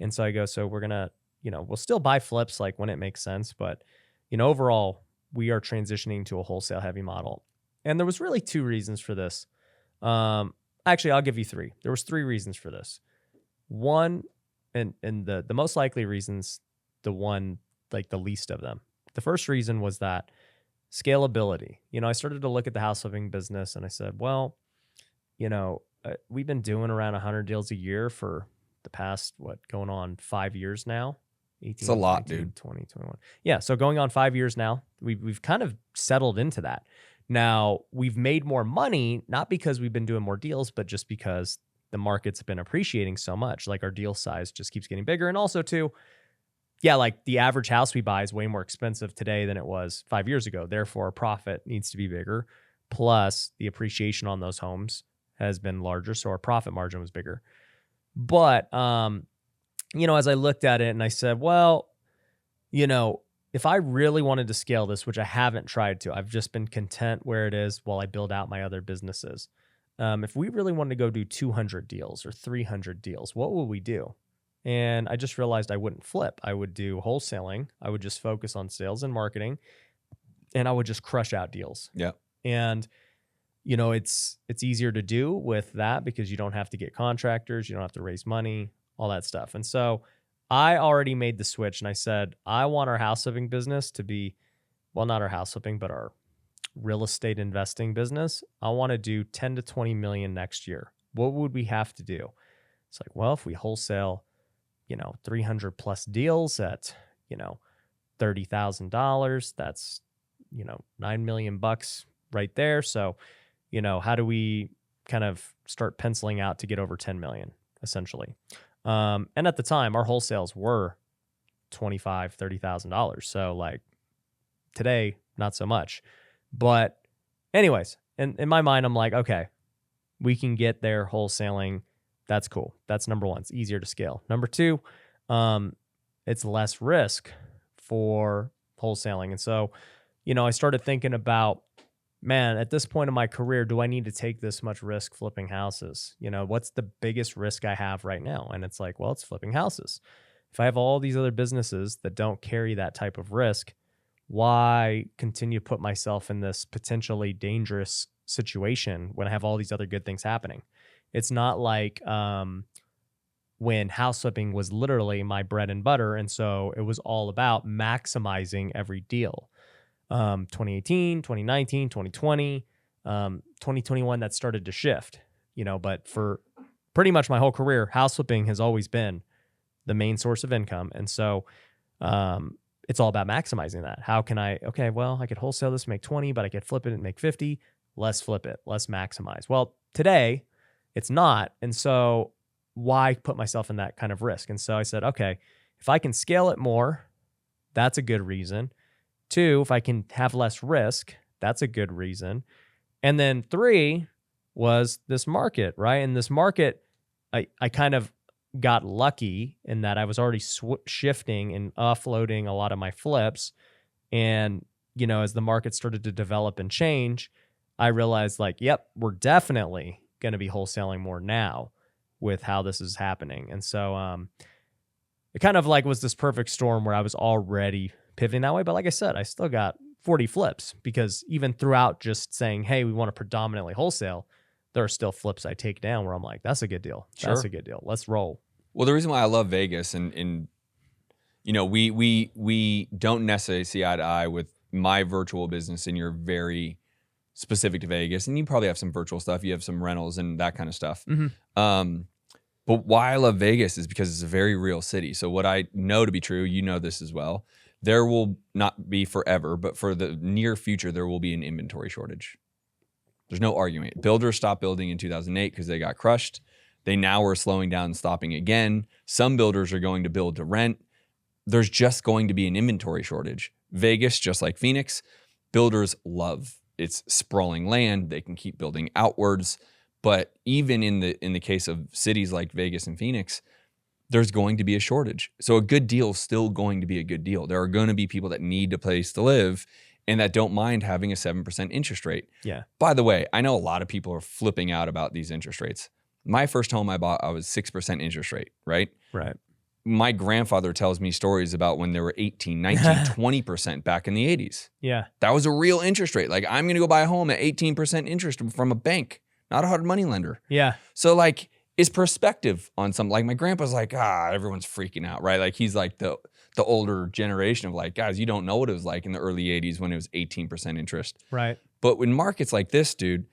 And so I go, so we're going to, we'll still buy flips like when it makes sense. But, overall we are transitioning to a wholesale heavy model. And there was really 2 reasons for this. Actually, I'll give you 3. There was 3 reasons for this. One, and the most likely reasons, the one, like the least of them. The first reason was that scalability. I started to look at the house flipping business and I said, well, we've been doing around 100 deals a year for the past, going on 5 years now. 18, it's a lot, 19, dude. 20, 21. Yeah. So going on 5 years now, we've kind of settled into that. Now we've made more money, not because we've been doing more deals, but just because the market's been appreciating so much. Like our deal size just keeps getting bigger. And also too, like the average house we buy is way more expensive today than it was 5 years ago. Therefore, profit needs to be bigger. Plus the appreciation on those homes has been larger. So our profit margin was bigger. But, as I looked at it and I said, well, if I really wanted to scale this, which I haven't tried to, I've just been content where it is while I build out my other businesses. If we really wanted to go do 200 deals or 300 deals, what would we do? And I just realized I wouldn't flip. I would do wholesaling. I would just focus on sales and marketing, and I would just crush out deals. Yeah. And, it's easier to do with that because you don't have to get contractors. You don't have to raise money, all that stuff. And so I already made the switch and I said, I want our house flipping business to be, well, not our house flipping, but our real estate investing business. I want to do 10 to 20 million next year. What would we have to do? It's like, well, if we wholesale 300 plus deals at, $30,000, that's, $9 million right there. So, how do we kind of start penciling out to get over 10 million essentially? And at the time our wholesales were $25,000, $30,000. So like today, not so much, but anyways, in my mind, I'm like, okay, we can get there wholesaling That's cool. That's number one. It's easier to scale. Number two, it's less risk for wholesaling. And so, I started thinking about, man, at this point in my career, do I need to take this much risk flipping houses? What's the biggest risk I have right now? And it's like, well, it's flipping houses. If I have all these other businesses that don't carry that type of risk, why continue to put myself in this potentially dangerous situation when I have all these other good things happening? It's not like when house flipping was literally my bread and butter. And so it was all about maximizing every deal. 2018, 2019, 2020, 2021, that started to shift, but for pretty much my whole career, house flipping has always been the main source of income. And so it's all about maximizing that. How can I could wholesale this, make 20, but I could flip it and make 50. Let's flip it. Let's maximize. Well, today it's not. And so why put myself in that kind of risk? And so I said, okay, if I can scale it more, that's a good reason. 2, if I can have less risk, that's a good reason. And then 3 was this market, right? And this market, I kind of got lucky in that I was already shifting and offloading a lot of my flips. And, as the market started to develop and change, I realized yep, we're definitely going to be wholesaling more now with how this is happening. And so it kind of was this perfect storm where I was already pivoting that way. But like I said, I still got 40 flips because even throughout just saying, hey, we want to predominantly wholesale, there are still flips I take down where I'm like, that's a good deal. Sure. That's a good deal. Let's roll. Well, the reason why I love Vegas and we don't necessarily see eye to eye with my virtual business, and you're very specific to Vegas, and you probably have some virtual stuff. You have some rentals and that kind of stuff. Mm-hmm. But why I love Vegas is because it's a very real city. So what I know to be true, this as well, there will not be forever, but for the near future, there will be an inventory shortage. There's no argument. Builders stopped building in 2008 because they got crushed. They now are slowing down and stopping again. Some builders are going to build to rent. There's just going to be an inventory shortage. Vegas, just like Phoenix, builders love its sprawling land. They can keep building outwards. But even in the case of cities like Vegas and Phoenix, there's going to be a shortage. So a good deal is still going to be a good deal. There are going to be people that need a place to live and that don't mind having a 7% interest rate. Yeah. By the way, I know a lot of people are flipping out about these interest rates. My first home I bought, I was 6% interest rate, right? Right. My grandfather tells me stories about when there were 18, 19, 20% back in the 80s. Yeah. That was a real interest rate. I'm going to go buy a home at 18% interest from a bank, not a hard money lender. Yeah. So it's perspective on something. My grandpa's everyone's freaking out, right? He's the older generation of guys, you don't know what it was like in the early 80s when it was 18% interest. Right. But when markets like this, dude,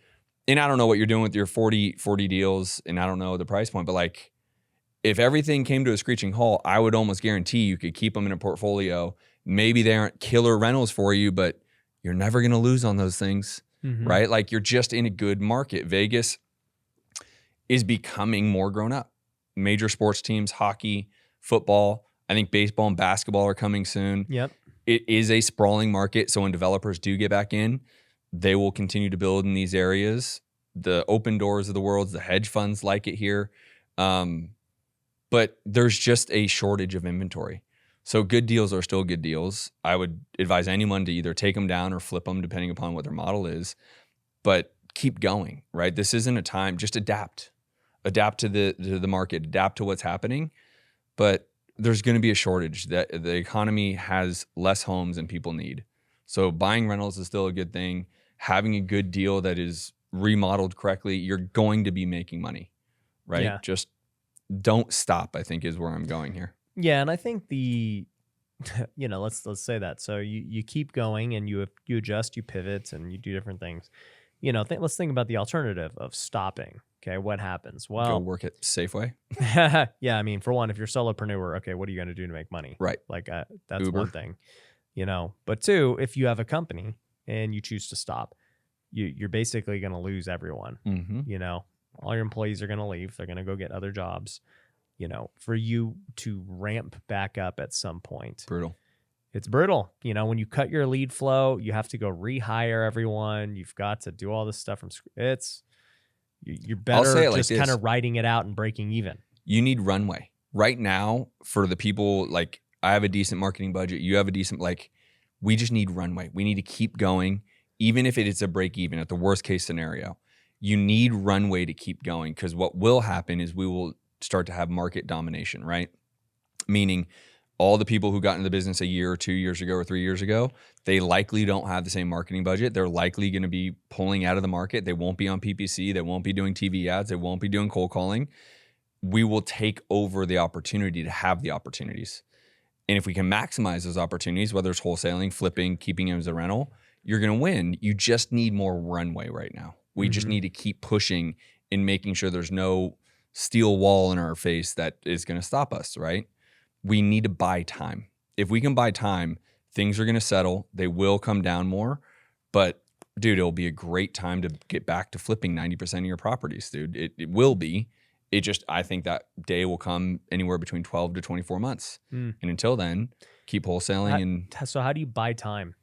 and I don't know what you're doing with your 40 deals, and I don't know the price point, but if everything came to a screeching halt, I would almost guarantee you could keep them in a portfolio. Maybe they aren't killer rentals for you, but you're never going to lose on those things, mm-hmm. right? You're just in a good market. Vegas is becoming more grown up. Major sports teams, hockey, football, I think baseball and basketball are coming soon. Yep. It is a sprawling market. So when developers do get back in, they will continue to build in these areas. The open doors of the world, the hedge funds like it here. But there's just a shortage of inventory. So good deals are still good deals. I would advise anyone to either take them down or flip them depending upon what their model is. But keep going, right? This isn't a time, just adapt. Adapt to the market, adapt to what's happening. But there's going to be a shortage. That the economy has less homes than people need. So buying rentals is still a good thing. Having a good deal that is remodeled correctly, you're going to be making money, right? Yeah. Just don't stop, I think, is where I'm going here. Yeah, and I think let's say that. So you keep going and you adjust, you pivot, and you do different things. Let's think about the alternative of stopping. Okay, what happens? Well, go work at Safeway. Yeah, I mean, for one, if you're a solopreneur, okay, what are you going to do to make money? Right. That's Uber. one thing. But 2, if you have a company and you choose to stop, you're basically going to lose everyone. Mm-hmm. All your employees are going to leave. They're going to go get other jobs. For you to ramp back up at some point. Brutal. It's brutal. When you cut your lead flow, you have to go rehire everyone. You've got to do all this stuff from scratch. You're I'll better say it like just this. kind of riding it out and breaking even. You need runway right now for the people. Like, I have a decent marketing budget. You have a decent, like, we just need runway. We need to keep going. Even if it is a break even at the worst case scenario, you need runway to keep going. Because what will happen is we will start to have market domination, right? Meaning all the people who got into the business a year or 2 years ago or 3 years ago, they likely don't have the same marketing budget. They're likely going to be pulling out of the market. They won't be on PPC. They won't be doing TV ads. They won't be doing cold calling. We will take over the opportunity to have the opportunities. And if we can maximize those opportunities, whether it's wholesaling, flipping, keeping them as a rental, you're going to win. You just need more runway right now. We just need to keep pushing and making sure there's no steel wall in our face that is going to stop us, right? We need to buy time. If we can buy time, things are going to settle. They will come down more. But, dude, it'll be a great time to get back to flipping 90% of your properties, dude. It will be. It just, I think that day will come anywhere between 12 to 24 months. And until then, keep wholesaling. So how do you buy time?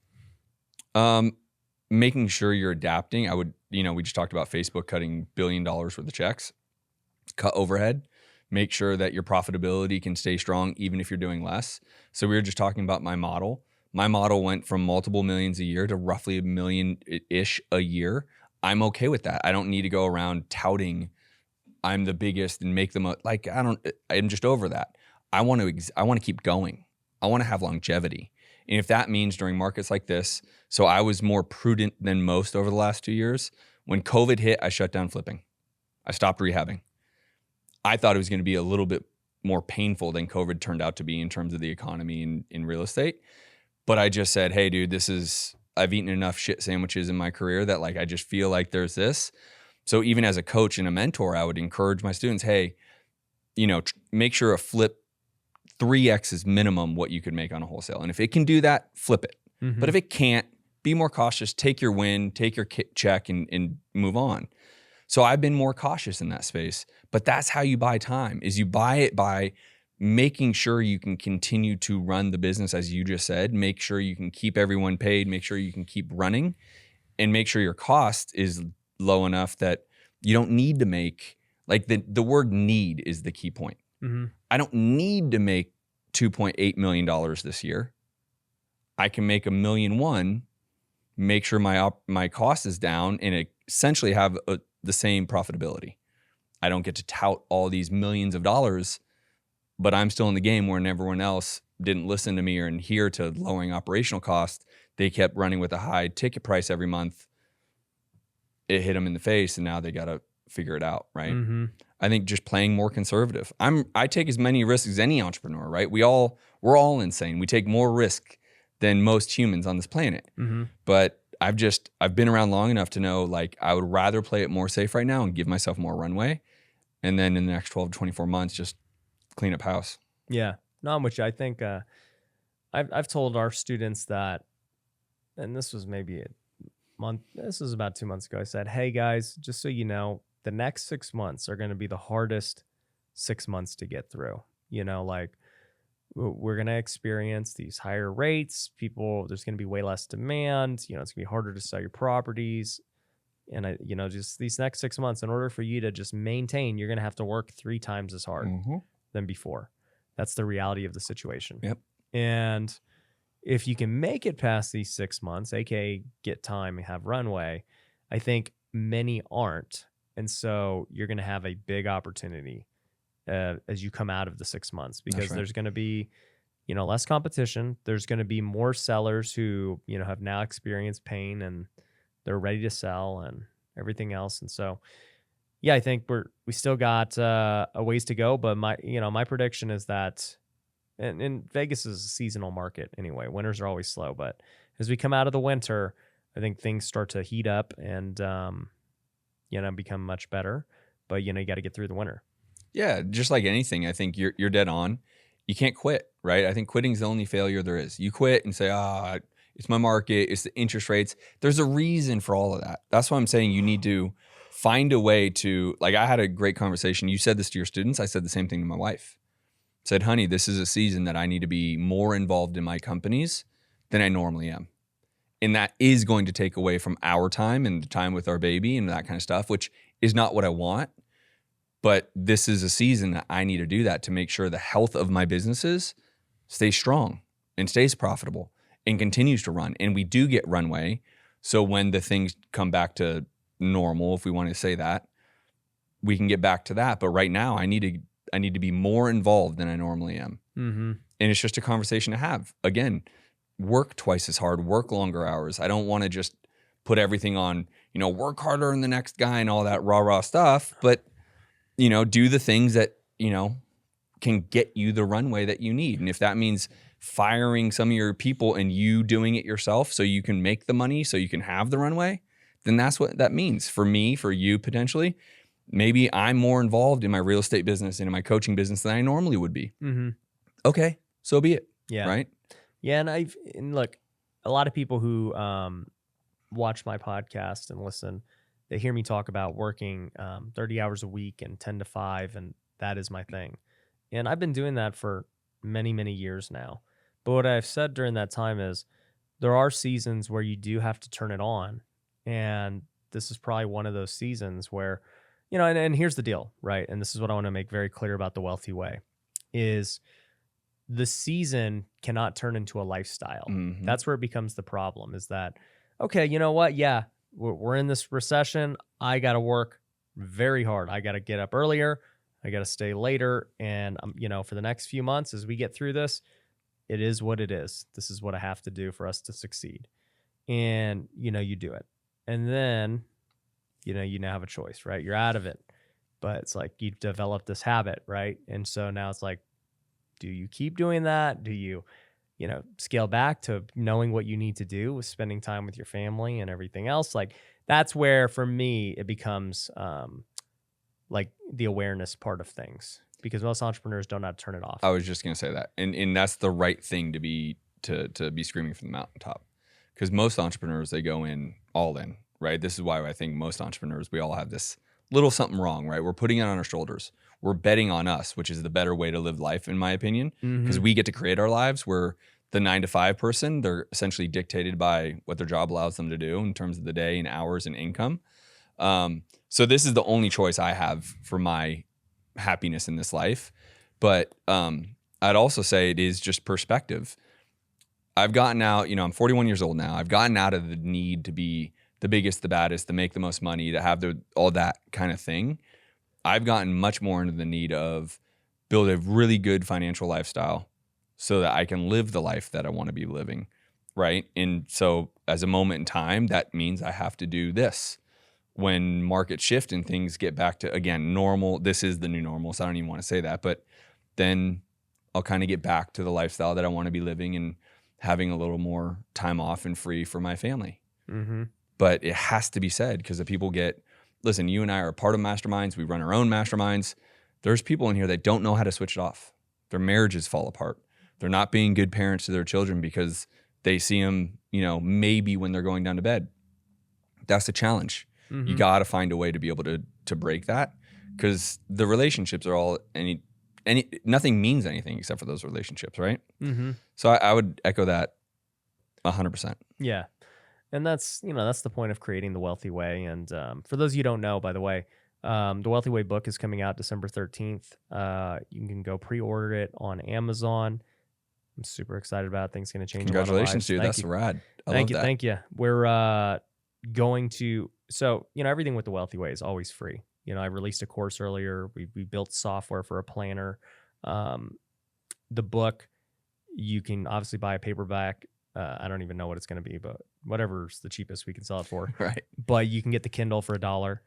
Making sure you're adapting. I would, we just talked about Facebook cutting $1 billion worth of checks. Cut overhead. Make sure that your profitability can stay strong even if you're doing less. So we were just talking about my model. My model went from multiple millions a year to roughly $1 million-ish a year. I'm okay with that. I don't need to go around touting I'm the biggest and make them like, I'm just over that. I want to keep going. I want to have longevity. And if that means during markets like this, so I was more prudent than most over the last 2 years. When COVID hit, I shut down flipping. I stopped rehabbing. I thought it was going to be a little bit more painful than COVID turned out to be in terms of the economy in real estate. But I just said, hey, dude, I've eaten enough shit sandwiches in my career that like, I just feel like there's this. So even as a coach and a mentor, I would encourage my students, hey, make sure a flip 3x is minimum what you could make on a wholesale. And if it can do that, flip it. But if it can't, be more cautious, take your win, take your check and move on. So I've been more cautious in that space, but that's how you buy time, is you buy it by making sure you can continue to run the business as you just said, make sure you can keep everyone paid, make sure you can keep running, and make sure your cost is low enough that you don't need to make, like the word need is the key point. I don't need to make $2.8 million this year. I can make $1.1 million, make sure my cost is down and essentially have the same profitability. I don't get to tout all these millions of dollars, but I'm still in the game where everyone else didn't listen to me or adhere to lowering operational costs. They kept running with a high ticket price every month. It hit them in the face and now they got to figure it out, right? I think just playing more conservative. I take as many risks as any entrepreneur, right? We're all insane. We take more risk than most humans on this planet. But I've been around long enough to know, like, I would rather play it more safe right now and give myself more runway. And then in the next 12 to 24 months, just clean up house. Yeah. No, I'm with you. I think I've told our students that, and this was maybe this was about 2 months ago. I said, hey guys, just so you know, the next 6 months are going to be the hardest 6 months to get through. Like, we're going to experience these higher rates. There's going to be way less demand. It's going to be harder to sell your properties. And just these next 6 months, in order for you to just maintain, you're going to have to work 3 times as hard than before. That's the reality of the situation. Yep. And if you can make it past these 6 months, aka get time and have runway, I think many aren't. And so you're going to have a big opportunity as you come out of the 6 months, because there's going to be, less competition. There's going to be more sellers who, have now experienced pain and they're ready to sell and everything else. And so, yeah, I think we still got a ways to go, but my prediction is that, and Vegas is a seasonal market anyway. Winters are always slow, but as we come out of the winter, I think things start to heat up and, become much better. But, you got to get through the winter. Yeah, just like anything, I think you're dead on. You can't quit, right? I think quitting is the only failure there is. You quit and say, it's my market, it's the interest rates. There's a reason for all of that. That's why I'm saying you need to find a way to, like, I had a great conversation. You said this to your students. I said the same thing to my wife. I said, honey, this is a season that I need to be more involved in my companies than I normally am. And that is going to take away from our time and the time with our baby and that kind of stuff, which is not what I want. But this is a season that I need to do that to make sure the health of my businesses stays strong and stays profitable and continues to run. And we do get runway. So when the things come back to normal, if we want to say that, we can get back to that. But right now I need to be more involved than I normally am. Mm-hmm. And it's just a conversation to have. Again, work twice as hard, work longer hours. I don't want to just put everything on, work harder than the next guy and all that rah stuff, but do the things that, can get you the runway that you need. And if that means firing some of your people and you doing it yourself so you can make the money, so you can have the runway, then that's what that means for me, for you potentially. Maybe I'm more involved in my real estate business and in my coaching business than I normally would be. Mm-hmm. Okay, so be it. Yeah. Right? Yeah, and look, a lot of people who watch my podcast and listen, they hear me talk about working 30 hours a week and 10 to 5, and that is my thing. And I've been doing that for many, many years now. But what I've said during that time is there are seasons where you do have to turn it on. And this is probably one of those seasons where, and here's the deal, right? And this is what I want to make very clear about the Wealthy Way is the season cannot turn into a lifestyle. Mm-hmm. That's where it becomes the problem is that, okay, you know what? Yeah, we're in this recession. I got to work very hard. I got to get up earlier. I got to stay later. And, for the next few months, as we get through this, it is what it is. This is what I have to do for us to succeed. And, you do it. And then, you now have a choice, right? You're out of it. But it's like you've developed this habit, right? And so now it's like, do you keep doing that? Do you, scale back to knowing what you need to do with spending time with your family and everything else? Like that's where, for me, it becomes like the awareness part of things because most entrepreneurs don't know how to turn it off. I was just going to say that. And that's the right thing to be screaming from the mountaintop because most entrepreneurs, they go in all in, right? This is why I think most entrepreneurs, we all have this little something wrong, right? We're putting it on our shoulders. We're betting on us, which is the better way to live life, in my opinion, because we get to create our lives. We're the 9-to-5 person. They're essentially dictated by what their job allows them to do in terms of the day and hours and income. So this is the only choice I have for my happiness in this life. But I'd also say it is just perspective. I've gotten out, I'm 41 years old now. I've gotten out of the need to be the biggest, the baddest, to make the most money, to have all that kind of thing. I've gotten much more into the need of build a really good financial lifestyle so that I can live the life that I want to be living, right? And so as a moment in time, that means I have to do this. When markets shift and things get back to, again, normal, this is the new normal, so I don't even want to say that, but then I'll kind of get back to the lifestyle that I want to be living and having a little more time off and free for my family. Mm-hmm. But it has to be said because the people listen, you and I are a part of masterminds. We run our own masterminds. There's people in here that don't know how to switch it off. Their marriages fall apart. They're not being good parents to their children because they see them, maybe when they're going down to bed. That's the challenge. Mm-hmm. You got to find a way to be able to break that because the relationships are all nothing means anything except for those relationships, right? Mm-hmm. So I would echo that 100%. Yeah. And that's the point of creating the Wealthy Way. And for those of you who don't know, by the way, the Wealthy Way book is coming out December 13th. You can go pre-order it on Amazon. I'm super excited about it. Things going to change. Congratulations to you. That's rad. Thank you. We're going to, so, everything with the Wealthy Way is always free. I released a course earlier. We built software for a planner. The book, you can obviously buy a paperback. I don't even know what it's going to be, but whatever's the cheapest we can sell it for. Right. But you can get the Kindle for $1.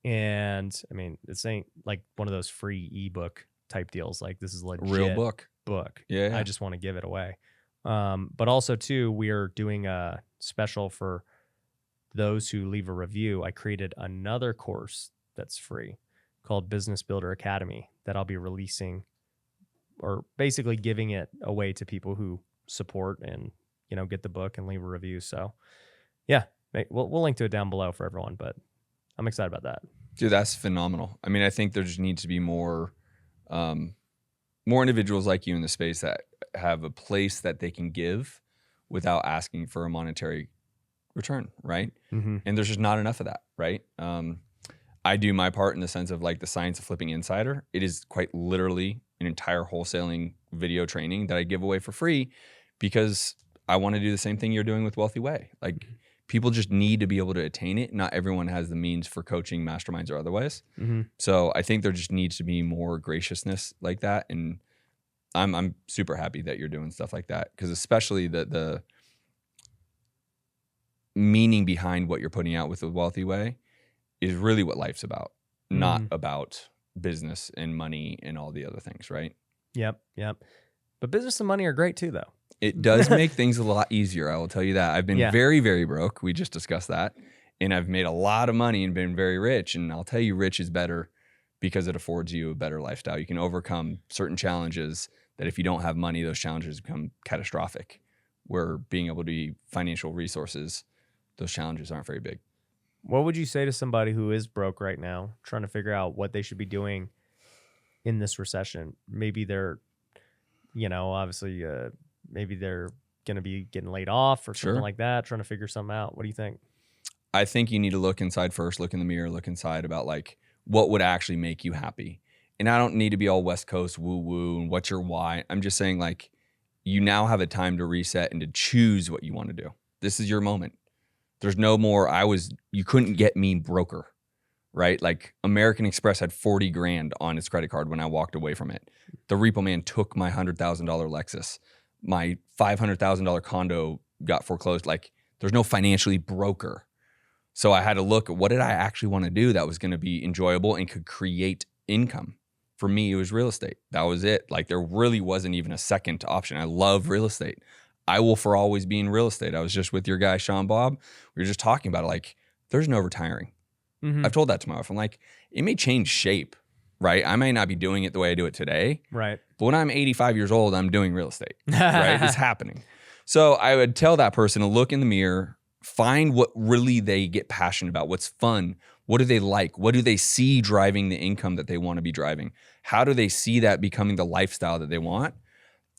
And this ain't like one of those free ebook type deals. Like this is legit real book. Yeah. I just want to give it away. But also too, we are doing a special for those who leave a review. I created another course that's free called Business Builder Academy that I'll be releasing or basically giving it away to people who support and, get the book and leave a review. So yeah, we'll link to it down below for everyone, but I'm excited about that. Dude, that's phenomenal. I think there just needs to be more individuals like you in the space that have a place that they can give without asking for a monetary return, right? Mm-hmm. And there's just not enough of that, right? I do my part in the sense of like the science of flipping insider. It is quite literally an entire wholesaling video training that I give away for free because I want to do the same thing you're doing with Wealthy Way. Like people just need to be able to attain it. Not everyone has the means for coaching, masterminds, or otherwise. Mm-hmm. So I think there just needs to be more graciousness like that. And I'm super happy that you're doing stuff like that because especially the meaning behind what you're putting out with the Wealthy Way is really what life's about, not about business and money and all the other things, right? Yep. But business and money are great too, though. It does make things a lot easier. I will tell you that. I've been very, very broke. We just discussed that. And I've made a lot of money and been very rich. And I'll tell you, rich is better because it affords you a better lifestyle. You can overcome certain challenges that if you don't have money, those challenges become catastrophic. Where being able to be financial resources, those challenges aren't very big. What would you say to somebody who is broke right now, trying to figure out what they should be doing in this recession? Maybe they're, obviously, maybe they're going to be getting laid off or something like that, trying to figure something out. What do you think? I think you need to look inside first, look in the mirror, look inside about like what would actually make you happy. And I don't need to be all West Coast woo-woo and what's your why. I'm just saying like you now have a time to reset and to choose what you want to do. This is your moment. There's no more, you couldn't get me broker, right? Like American Express had 40 grand on its credit card when I walked away from it. The repo man took my $100,000 Lexus. My $500,000 condo got foreclosed. Like there's no financially broker. So I had to look at what did I actually want to do that was going to be enjoyable and could create income. For me, it was real estate. That was it. Like there really wasn't even a second option. I love real estate. I will for always be in real estate. I was just with your guy, Sean Bob. We were just talking about it. Like, there's no retiring. I've told that to my wife. I'm like, it may change shape, right? I may not be doing it the way I do it today. Right. But when I'm 85 years old, I'm doing real estate, right? It's happening. So I would tell that person to look in the mirror, find what really they get passionate about, what's fun, what do they like, what do they see driving the income that they want to be driving, how do they see that becoming the lifestyle that they want,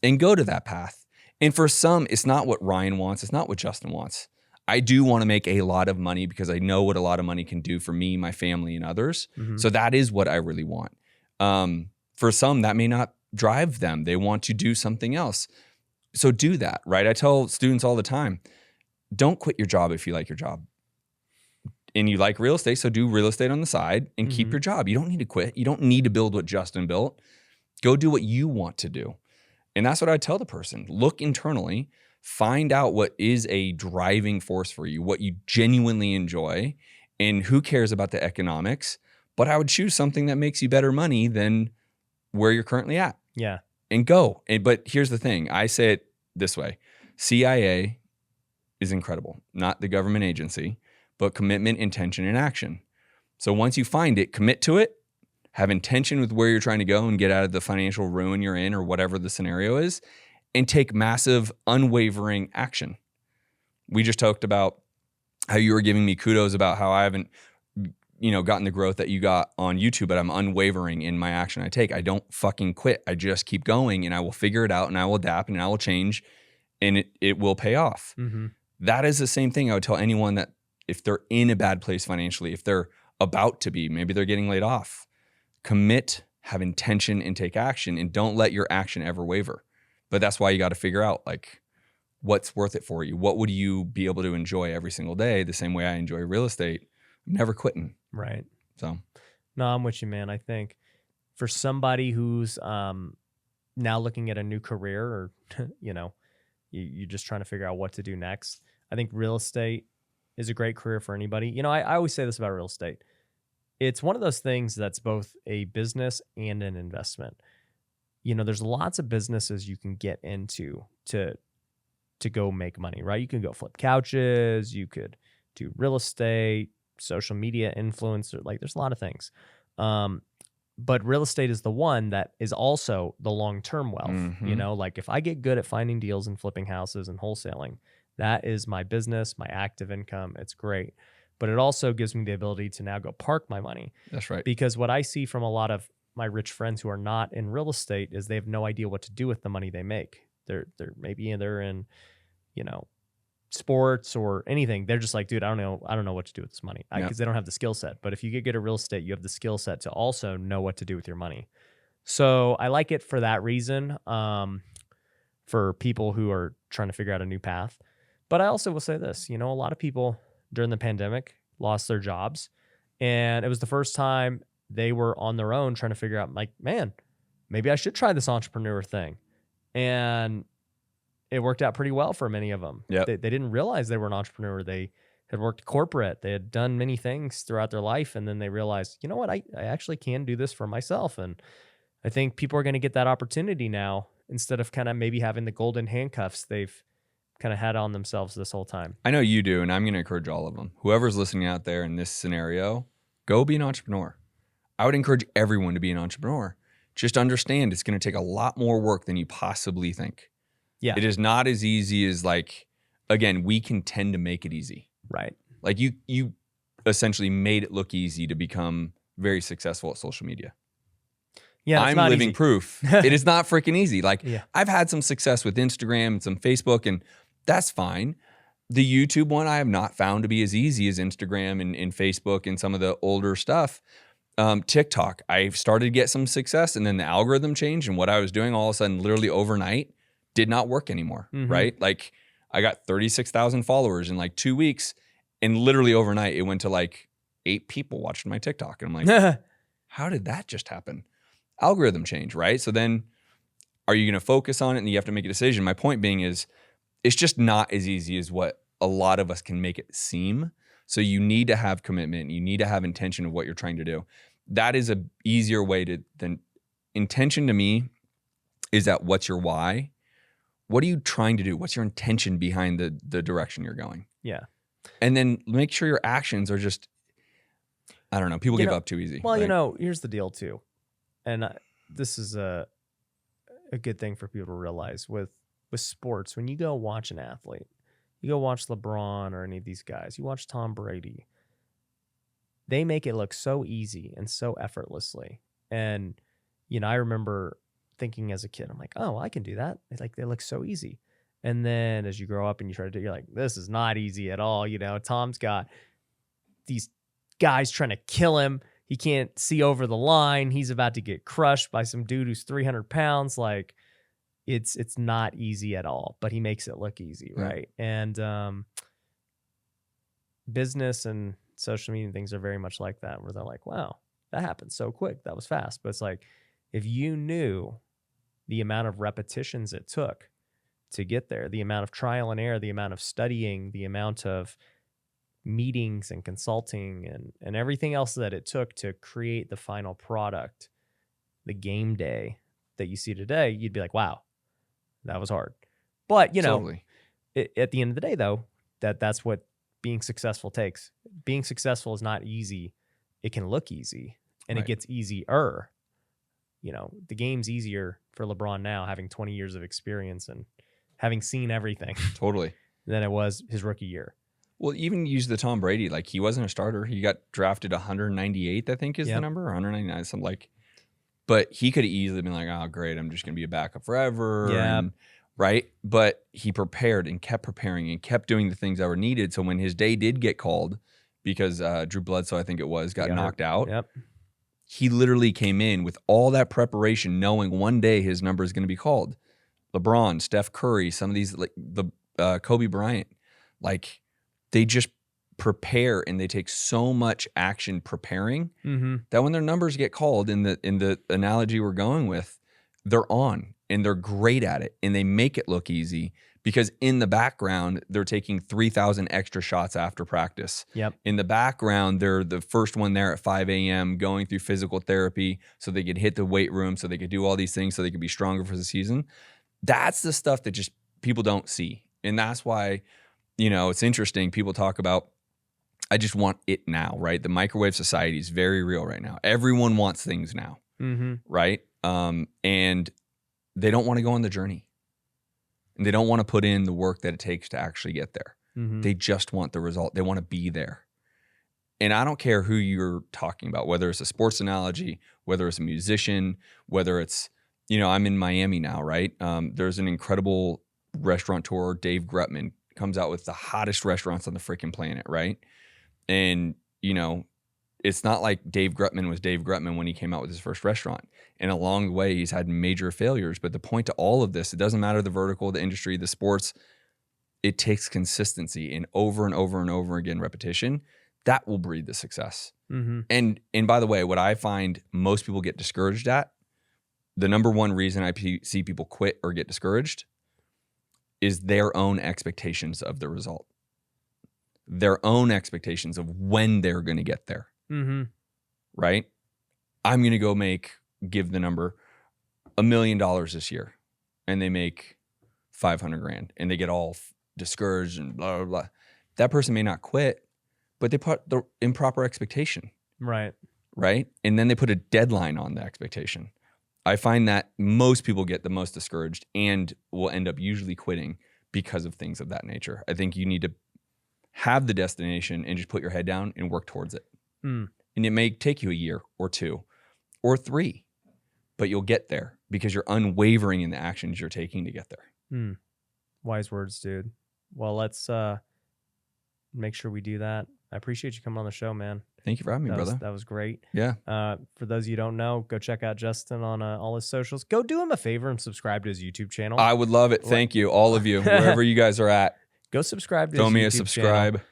and go to that path. And for some, it's not what Ryan wants. It's not what Justin wants. I do want to make a lot of money because I know what a lot of money can do for me, my family, and others. So that is what I really want. For some, that may not drive them. They want to do something else. So do that, right? I tell students all the time, don't quit your job if you like your job. And you like real estate, so do real estate on the side and keep your job. You don't need to quit. You don't need to build what Justin built. Go do what you want to do. And that's what I tell the person. Look internally, find out what is a driving force for you, what you genuinely enjoy, and who cares about the economics. But I would choose something that makes you better money than where you're currently at. Yeah. And go. But here's the thing. I say it this way. CIA is incredible. Not the government agency, but commitment, intention, and action. So once you find it, commit to it. Have intention with where you're trying to go and get out of the financial ruin you're in or whatever the scenario is, and take massive, unwavering action. We just talked about how you were giving me kudos about how I haven't, gotten the growth that you got on YouTube, but I'm unwavering in my action I take. I don't fucking quit. I just keep going and I will figure it out and I will adapt and I will change and it will pay off. That is the same thing I would tell anyone that if they're in a bad place financially, if they're about to be, maybe they're getting laid off, commit, have intention, and take action, and don't let your action ever waver. But that's why you got to figure out like what's worth it for you. What would you be able to enjoy every single day? The same way I enjoy real estate. I'm never quitting. Right. So, no, I'm with you, man. I think for somebody who's now looking at a new career, or you're just trying to figure out what to do next, I think real estate is a great career for anybody. I always say this about real estate. It's one of those things that's both a business and an investment. There's lots of businesses you can get into to go make money, right? You can go flip couches, you could do real estate, social media influencer, like there's a lot of things. But real estate is the one that is also the long-term wealth. Like if I get good at finding deals and flipping houses and wholesaling, that is my business, my active income. It's great. But it also gives me the ability to now go park my money. That's right. Because what I see from a lot of my rich friends who are not in real estate is they have no idea what to do with the money they make. They're in, sports or anything, they're just like, dude, I don't know what to do with this money because they don't have the skill set. But if you get good at real estate, you have the skill set to also know what to do with your money. So I like it for that reason, for people who are trying to figure out a new path. But I also will say this, a lot of people during the pandemic lost their jobs, and it was the first time they were on their own trying to figure out, like, man, maybe I should try this entrepreneur thing. And it worked out pretty well for many of them. Yep. They didn't realize they were an entrepreneur. They had worked corporate. They had done many things throughout their life. And then they realized, you know what, I actually can do this for myself. And I think people are going to get that opportunity now instead of kind of maybe having the golden handcuffs they've kind of had on themselves this whole time. I know you do, and I'm going to encourage all of them. Whoever's listening out there in this scenario, go be an entrepreneur. I would encourage everyone to be an entrepreneur. Just understand it's going to take a lot more work than you possibly think. Yeah. It is not as easy as, like, again, we can tend to make it easy. Right. Like you essentially made it look easy to become very successful at social media. Yeah, I'm living proof. It is not freaking easy. Like, I've had some success with Instagram and some Facebook, and that's fine. The YouTube one I have not found to be as easy as Instagram and Facebook and some of the older stuff. TikTok, I've started to get some success, and then the algorithm changed, and what I was doing all of a sudden, literally overnight, did not work anymore, right? Like, I got 36,000 followers in like 2 weeks, and literally overnight, it went to like 8 people watching my TikTok. And I'm like, how did that just happen? Algorithm change, right? So then are you going to focus on it and you have to make a decision? My point being is it's just not as easy as what a lot of us can make it seem. So you need to have commitment. You need to have intention of what you're trying to do. That is a easier way than intention to me is that what's your why? What are you trying to do? What's your intention behind the direction you're going? Yeah. And then make sure your actions are just, I don't know, people give up too easy. Well, right? Here's the deal too. And this is a good thing for people to realize with sports. When you go watch an athlete, you go watch LeBron or any of these guys, you watch Tom Brady, they make it look so easy and so effortlessly. And, I remember thinking as a kid, I'm like, oh, I can do that. They look so easy. And then as you grow up and you try to do it, you're like, this is not easy at all. Tom's got these guys trying to kill him. He can't see over the line. He's about to get crushed by some dude who's 300 pounds. Like, it's not easy at all, but he makes it look easy, right? And business and social media and things are very much like that, where they're like, wow, that happened so quick. That was fast. But it's like, if you knew the amount of repetitions it took to get there, the amount of trial and error, the amount of studying, the amount of meetings and consulting and everything else that it took to create the final product, the game day that you see today, you'd be like, wow, that was hard. But, Totally. At the end of the day, though, that's what being successful takes. Being successful is not easy. It can look easy, and it gets easier. The game's easier for LeBron now, having 20 years of experience and having seen everything. Totally. Than it was his rookie year. Well, even use the Tom Brady. Like, he wasn't a starter. He got drafted 198, I think is the number, 199, something like. But he could have easily been like, oh, great, I'm just going to be a backup forever. Yeah. Right? But he prepared and kept preparing and kept doing the things that were needed. So when his day did get called, because Drew Bledsoe, I think it was, got knocked out. Yep. He literally came in with all that preparation, knowing one day his number is going to be called. LeBron, Steph Curry, some of these, like Kobe Bryant, like, they just prepare and they take so much action preparing that when their numbers get called, in the analogy we're going with, they're on and they're great at it and they make it look easy because in the background, they're taking 3,000 extra shots after practice. Yep. In the background, they're the first one there at 5 a.m. going through physical therapy so they could hit the weight room, so they could do all these things so they could be stronger for the season. That's the stuff that just people don't see. And that's why, it's interesting. People talk about, I just want it now, right? The microwave society is very real right now. Everyone wants things now, right? And they don't want to go on the journey. And they don't want to put in the work that it takes to actually get there. They just want the result. They want to be there. And I don't care who you're talking about, whether it's a sports analogy, whether it's a musician, whether it's, I'm in Miami now, right? There's an incredible restaurateur, Dave Grutman, comes out with the hottest restaurants on the freaking planet, right? And, you know, it's not like Dave Grutman was Dave Grutman when he came out with his first restaurant. And along the way, he's had major failures. But the point to all of this, it doesn't matter the vertical, the industry, the sports, it takes consistency and over again repetition. That will breed the success. Mm-hmm. And by the way, what I find most people get discouraged at, the number one reason I see people quit or get discouraged is their own expectations of the result. Their own expectations of when they're going to get there. Mm-hmm. Right? I'm going to give the number $1 million this year, and they make 500 grand and they get all discouraged and blah, blah, blah. That person may not quit, but they put the improper expectation. Right. Right? And then they put a deadline on the expectation. I find that most people get the most discouraged and will end up usually quitting because of things of that nature. I think you need to have the destination and just put your head down and work towards it. And it may take you a year or 2 or 3, but you'll get there because you're unwavering in the actions you're taking to get there. Wise words, dude. Well, let's make sure we do that. I appreciate you coming on the show, man. Thank you for having me, brother. That was great. Yeah. For those of you who don't know, go check out Justin on all his socials. Go do him a favor and subscribe to his YouTube channel. I would love it. Thank you, all of you, wherever you guys are at. Go subscribe to Throw his me YouTube a subscribe. channel.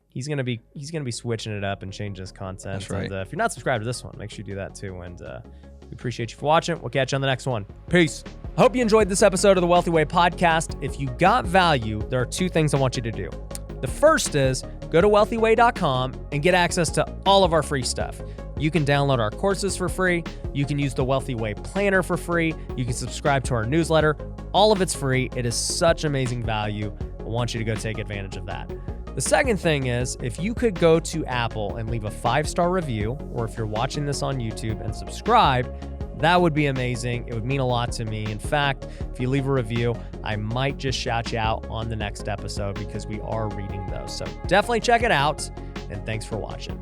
He's gonna be switching it up and changing his content. That's right. And if you're not subscribed to this one, make sure you do that too. And we appreciate you for watching. We'll catch you on the next one. Peace. I hope you enjoyed this episode of the Wealthy Way podcast. If you got value, there are 2 things I want you to do. The first is go to wealthyway.com and get access to all of our free stuff. You can download our courses for free. You can use the Wealthy Way planner for free. You can subscribe to our newsletter. All of it's free. It is such amazing value. I want you to go take advantage of that. The second thing is, if you could go to Apple and leave a 5-star review, or if you're watching this on YouTube and subscribe, that would be amazing. It would mean a lot to me. In fact, if you leave a review, I might just shout you out on the next episode because we are reading those. So definitely check it out, and thanks for watching.